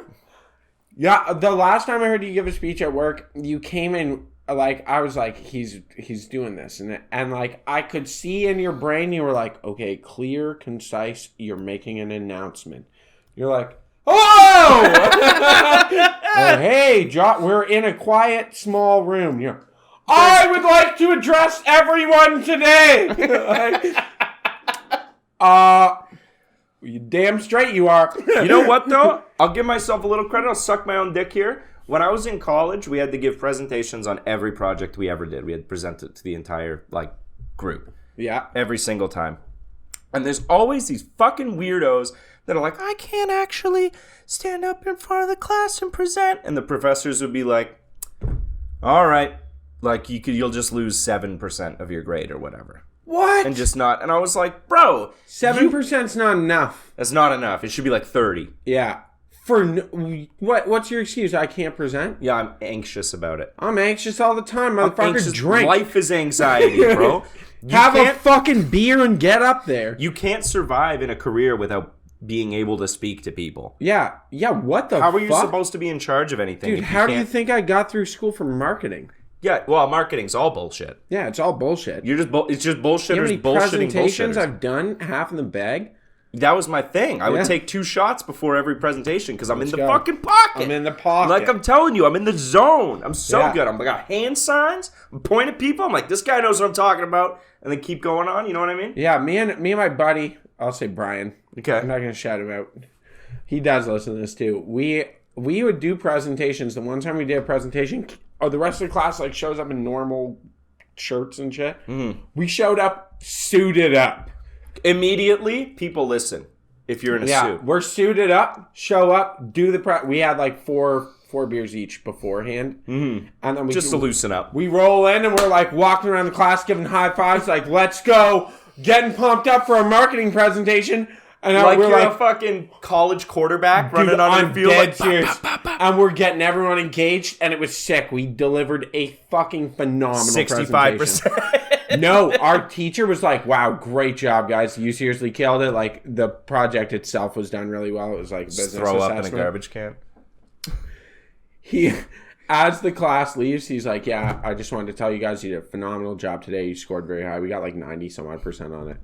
Yeah, the last time I heard you give a speech at work, you came in like, I was like, he's doing this. And like, I could see in your brain, you were like, okay, clear, concise, you're making an announcement. You're like, oh! Hey, John, we're in a quiet, small room. You're, I would like to address everyone today. You damn straight you are. You know what, though? I'll give myself a little credit. I'll suck my own dick here. When I was in college, we had to give presentations on every project we ever did. We had to present it to the entire, like, group. Yeah. Every single time. And there's always these fucking weirdos that are like, I can't actually stand up in front of the class and present. And the professors would be like, all right. Like, you'll just lose 7% of your grade or whatever. What? And just not. And I was like, bro. 7%'s not enough. That's not enough. It should be like 30. Yeah. For what's your excuse? I can't present? Yeah, I'm anxious about it. I'm anxious all the time, I'm motherfucker. anxious. Drink. Life is anxiety, bro. Have a fucking beer and get up there. You can't survive in a career without being able to speak to people. Yeah. Yeah, what the fuck? How are you supposed to be in charge of anything? Dude, how do you think I got through school for marketing? Yeah, well, marketing's all bullshit. Yeah, it's all bullshit. You're just it's just You know how bullshitters many bullshitting presentations bullshitters. I've done? Half in the bag? That was my thing. I would Yeah. take 2 shots before every presentation because I'm in the go. fucking pocket. I'm in the pocket. Like I'm telling you, I'm in the zone. I'm so Yeah. good. I got hand signs. I'm pointing at people. I'm like, this guy knows what I'm talking about. And then keep going on. You know what I mean? Yeah, me and my buddy, I'll say Brian. Okay. I'm not going to shout him out. He does listen to this too. We would do presentations. The one time we did a presentation, the rest of the class like shows up in normal shirts and shit. Mm-hmm. We showed up suited up. Immediately, people listen if you're in a suit. We're suited up, show up, do the we had like four beers each beforehand. Mm-hmm. And then we Just to loosen up. We roll in and we're like walking around the class giving high fives like, let's go, getting pumped up for a marketing presentation. And Like we're you're like, a fucking college quarterback dude, running on I'm the field. dead Like, serious. And we're getting everyone engaged and it was sick. We delivered a fucking phenomenal 65%. No, our teacher was like, wow, great job, guys. You seriously killed it. Like, the project itself was done really well. It was like a business Throw assessment. up in a garbage can. He, as the class leaves, he's like, yeah, I just wanted to tell you guys you did a phenomenal job today. You scored very high. We got like 90 some odd % on it.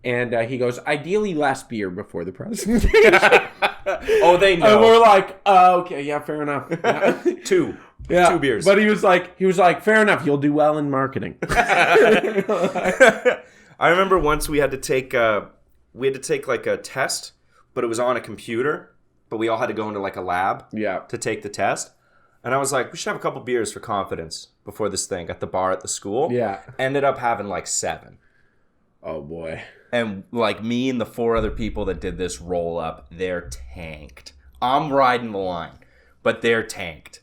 And he goes, ideally less beer before the presentation. Oh, they know. And we're like, okay, yeah, fair enough. Yeah. Two beers. But he was like, fair enough. You'll do well in marketing. I remember once we had to take like a test, but it was on a computer, but we all had to go into like a lab to take the test. And I was like, we should have a couple beers for confidence before this thing at the bar at the school. Yeah. Ended up having like 7. Oh, boy. And like me and the 4 other people that did this roll up, they're tanked. I'm riding the line, but they're tanked.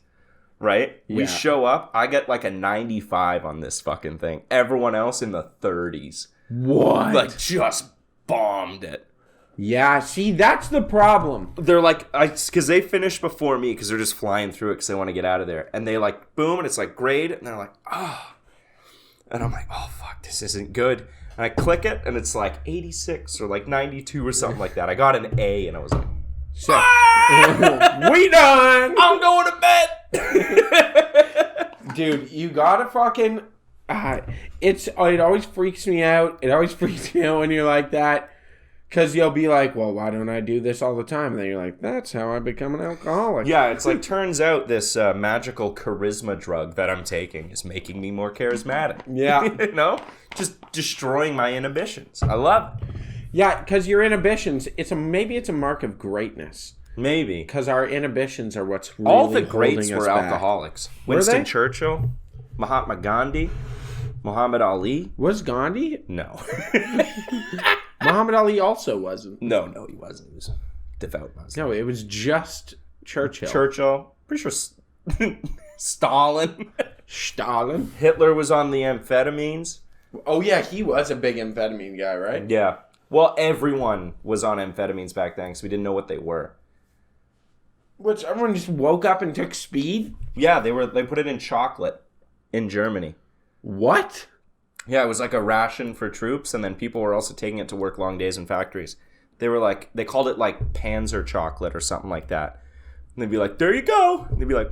Right? Yeah. We show up, I get like a 95 on this fucking thing. Everyone else in the 30s. What? Like just bombed it. Yeah, see, that's the problem. They're like, because they finished before me because they're just flying through it because they want to get out of there. And they like, boom, and it's like grade. And they're like, oh. And I'm like, oh, fuck, this isn't good. And I click it and it's like 86 or like 92 or something like that. I got an A and I was like, we done! I'm going to bed. Dude, you gotta fucking... it always freaks me out. It always freaks me out when you're like that. Because you'll be like, well, why don't I do this all the time? And then you're like, that's how I become an alcoholic. Yeah, it's like, turns out this magical charisma drug that I'm taking is making me more charismatic. Yeah. You know? Just destroying my inhibitions. I love it. Yeah, because your inhibitions, maybe it's a mark of greatness. Maybe. Because our inhibitions are what's really all the greats holding us were back. alcoholics. Were Winston they? Churchill, Mahatma Gandhi, Muhammad Ali. Was Gandhi? No. Muhammad Ali also wasn't. No, he wasn't. He was devout Muslim. No, it was just Churchill. Churchill. Pretty sure Stalin. Stalin. Hitler was on the amphetamines. Oh, yeah, he was a big amphetamine guy, right? Yeah. Well, everyone was on amphetamines back then because we didn't know what they were. Which everyone just woke up and took speed? Yeah, they put it in chocolate in Germany. What? Yeah, it was like a ration for troops, and then people were also taking it to work long days in factories. They called it like Panzer chocolate or something like that. And they'd be like, there you go. And they'd be like,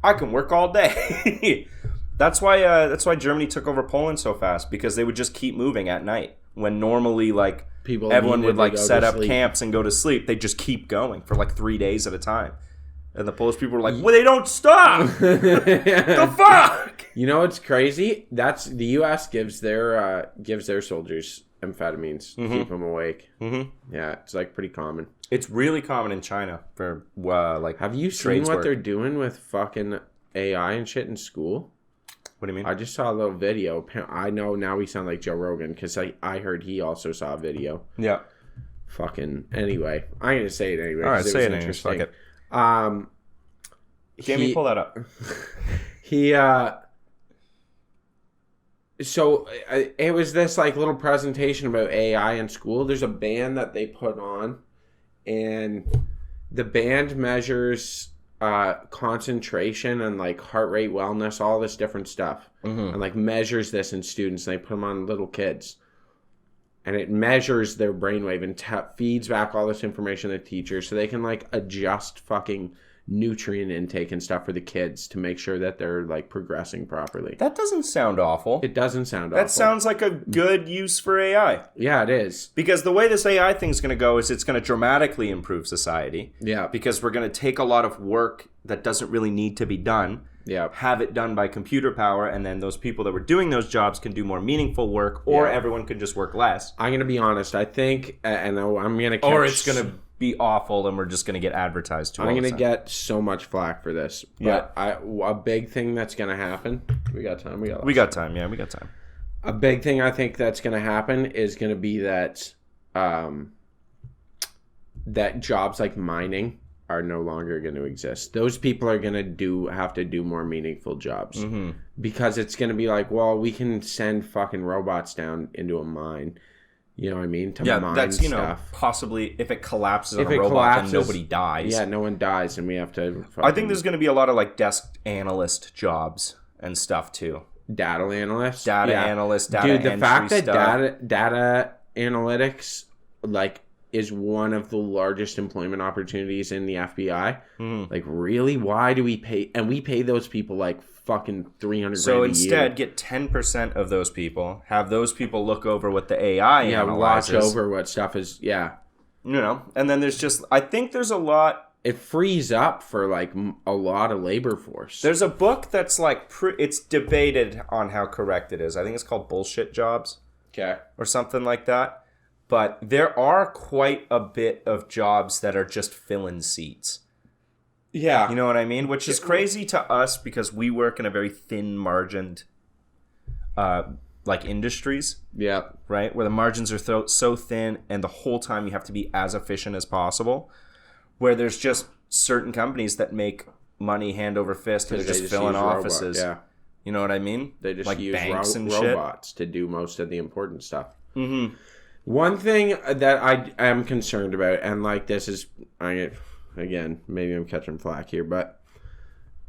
I can work all day. That's why Germany took over Poland so fast, because they would just keep moving at night. When normally like everyone would like set up camps and go to sleep, they just keep going for like 3 days at a time. And the Polish people were like, well, they don't stop. The fuck? You know what's crazy? That's the U.S. gives their soldiers amphetamines to keep them awake. Mm-hmm. Yeah, it's like pretty common. It's really common in China for like. Have you seen what they're doing with fucking AI and shit in school? What do you mean? I just saw a little video. I know now we sound like Joe Rogan because I heard he also saw a video. Yeah. Fucking anyway, I'm gonna say it anyway. All right, say it anyway. Fuck it. Jamie, pull that up. So it was this like little presentation about AI in school. There's a band that they put on, and the band measures concentration and like heart rate, wellness, all this different stuff, and like measures this in students. And they put them on little kids, and it measures their brainwave and feeds back all this information to the teachers, so they can like adjust fucking nutrient intake and stuff for the kids to make sure that they're like progressing properly. That doesn't sound awful. It doesn't sound awful. That sounds like a good use for AI. Yeah, it is. Because the way this AI thing's going to go is it's going to dramatically improve society. Yeah. Because we're going to take a lot of work that doesn't really need to be done. Yeah. Have it done by computer power, and then those people that were doing those jobs can do more meaningful work, or everyone can just work less. I'm going to be honest. I think, and I'm going to catch... Or it's going to be awful, and we're just going to get advertised to I'm going to get so much flack for this. But a big thing that's going to happen... We got time. We got time. Yeah, we got time. A big thing I think that's going to happen is going to be that that jobs like mining are no longer going to exist. Those people are going to have to do more meaningful jobs. Mm-hmm. Because it's going to be like, well, we can send fucking robots down into a mine. You know what I mean? To mine that's, stuff. Possibly if it collapses on a robot and nobody dies. Yeah, no one dies and we have to... I think there's going to be a lot of like desk analyst jobs and stuff too. Data analysts. Data analysts, data entry the fact that stuff. data analytics like is one of the largest employment opportunities in the FBI. Like, really? Why do we pay? And we pay those people like fucking $300 So grand instead, a year. get 10% of those people. Have those people look over what the AI analyzes. Watch over what stuff is. Yeah, You know, and then there's just. I think there's a lot. it frees up for like a lot of labor force. There's a book that's like. It's debated on how correct it is. I think it's called Bullshit Jobs Okay. or something like that. But there are quite a bit of jobs that are just filling seats. Yeah. You know what I mean? Which is crazy to us because we work in a very thin margined, like industries, Yeah. right? Where the margins are so thin and the whole time you have to be as efficient as possible. Where there's just certain companies that make money hand over fist and they're just filling offices. Yeah. You know what I mean? They just like use banks and shit. robots to do most of the important stuff. Mm-hmm. One thing that I am concerned about, and like this is, again, maybe I'm catching flack here, but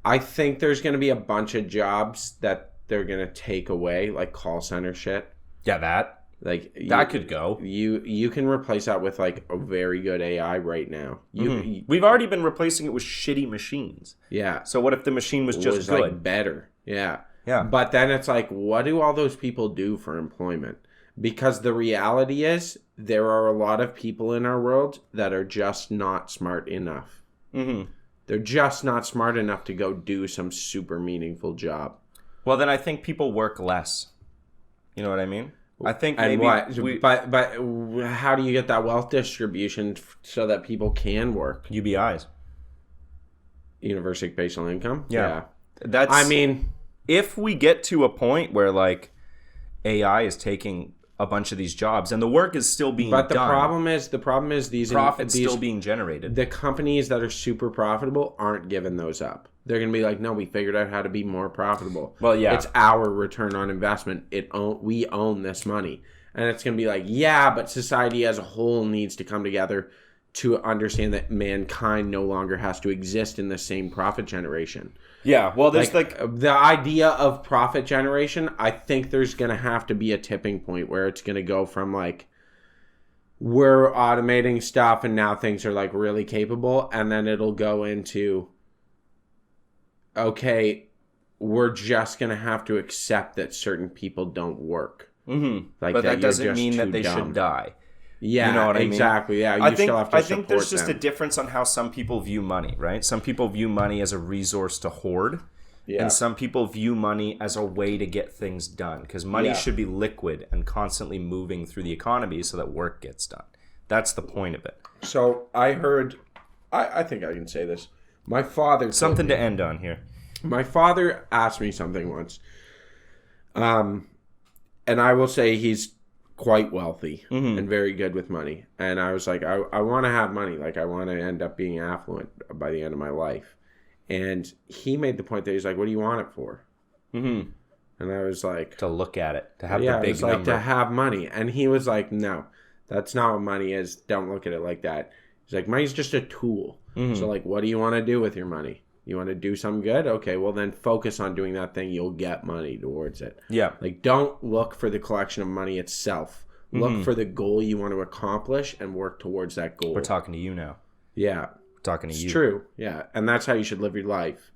I think there's going to be a bunch of jobs that they're going to take away, like call center shit. Yeah, that could go. You can replace that with like a very good AI right now. We've already been replacing it with shitty machines. Yeah. So what if the machine was just good? Like better. Yeah. Yeah. But then it's like, what do all those people do for employment? Because the reality is, there are a lot of people in our world that are just not smart enough. Mm-hmm. They're just not smart enough to go do some super meaningful job. Well, then I think people work less. You know what I mean? I think And maybe what? But how do you get that wealth distribution so that people can work? UBIs. Universal basic income? Yeah. That's. I mean, if we get to a point where like AI is taking a bunch of these jobs and the work is still being but the done. problem is these profits still being generated. The companies that are super profitable aren't giving those up. They're going to be like, no, we figured out how to be more profitable. Well, yeah. It's our return on investment. We own this money. And it's going to be like, yeah, but society as a whole needs to come together to understand that mankind no longer has to exist in the same profit generation. Yeah, well, there's the idea of profit generation, I think there's going to have to be a tipping point where it's going to go from like, we're automating stuff and now things are like really capable, and then it'll go into, okay, we're just going to have to accept that certain people don't work. Mm-hmm. Like, but that doesn't mean that they should die. Yeah, you know what exactly. I mean? Yeah, still have to I think there's just them. a difference on how some people view money, right? Some people view money as a resource to hoard, and some people view money as a way to get things done. Because money should be liquid and constantly moving through the economy so that work gets done. That's the point of it. So I heard, I think I can say this. My father something to end on here. My father asked me something once, and I will say he's quite wealthy and very good with money. And I was like, I want to have money. Like, I want to end up being affluent by the end of my life. And he made the point that he's like, what do you want it for? Mm-hmm. And I was like... To look at it. To have the big number. Like, to have money. And he was like, no, that's not what money is. Don't look at it like that. He's like, money's just a tool. Mm-hmm. So, like, what do you want to do with your money? You want to do something good? Okay, well then focus on doing that thing. You'll get money towards it. Yeah. Like, don't look for the collection of money itself. Look for the goal you want to accomplish and work towards that goal. We're talking to you now. Yeah. We're talking to you. It's true. Yeah. And that's how you should live your life.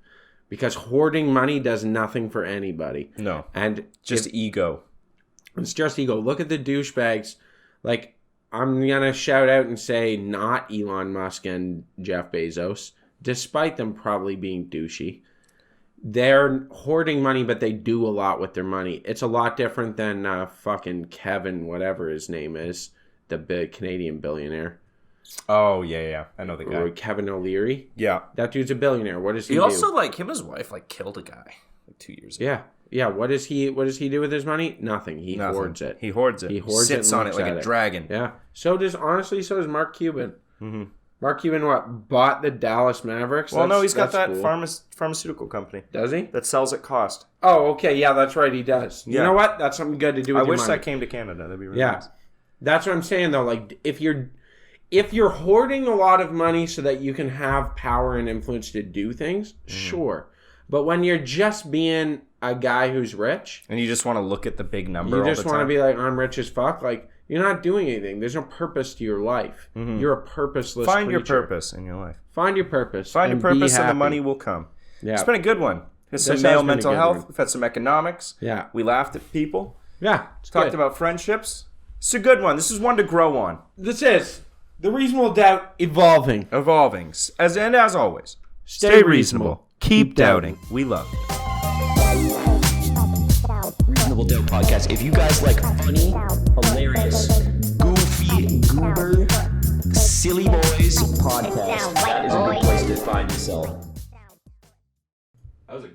Because hoarding money does nothing for anybody. No. And just ego. It's just ego. Look at the douchebags. Like, I'm going to shout out and say not Elon Musk and Jeff Bezos, despite them probably being douchey. They're hoarding money, but they do a lot with their money. It's a lot different than fucking Kevin, whatever his name is, the big Canadian billionaire. Oh, yeah. I know the guy. Or Kevin O'Leary. Yeah. That dude's a billionaire. What does he do? He also, like, him and his wife, like, killed a guy like 2 years ago. Yeah. Yeah, what does he do with his money? Nothing. He hoards it. He hoards it. He hoards sits it on it like a dragon. Yeah. So does Mark Cuban. Mm-hmm. Mark Cuban, what, bought the Dallas Mavericks? Well, no, he's got that cool pharmaceutical company. Does he? That sells at cost. Oh, okay. Yeah, that's right. He does. Yeah. You know what? That's something good to do with your money. I wish that came to Canada. That'd be really nice. That's what I'm saying, though. Like, if you're hoarding a lot of money so that you can have power and influence to do things, sure. But when you're just being a guy who's rich, and you just want to look at the big number you all just the want to time. be like, I'm rich as fuck. Like, you're not doing anything. There's no purpose to your life. You're a purposeless Find your creature. purpose in your life. Find your purpose. Find your and be purpose and the happy. money will come. Yeah. It's been a good one. There's some This has male been a mental good health. one. We've had some economics. Yeah. We laughed at people. Yeah. It's Talked good. about friendships. It's a good one. This is one to grow on. This is the reasonable doubt evolving. Evolving. As always, Stay reasonable. Keep doubting. We love you. Reasonable Doubt Podcast. If you guys like funny, hilarious, goofy, goober, silly boys podcast, that is a good place to find yourself. That was a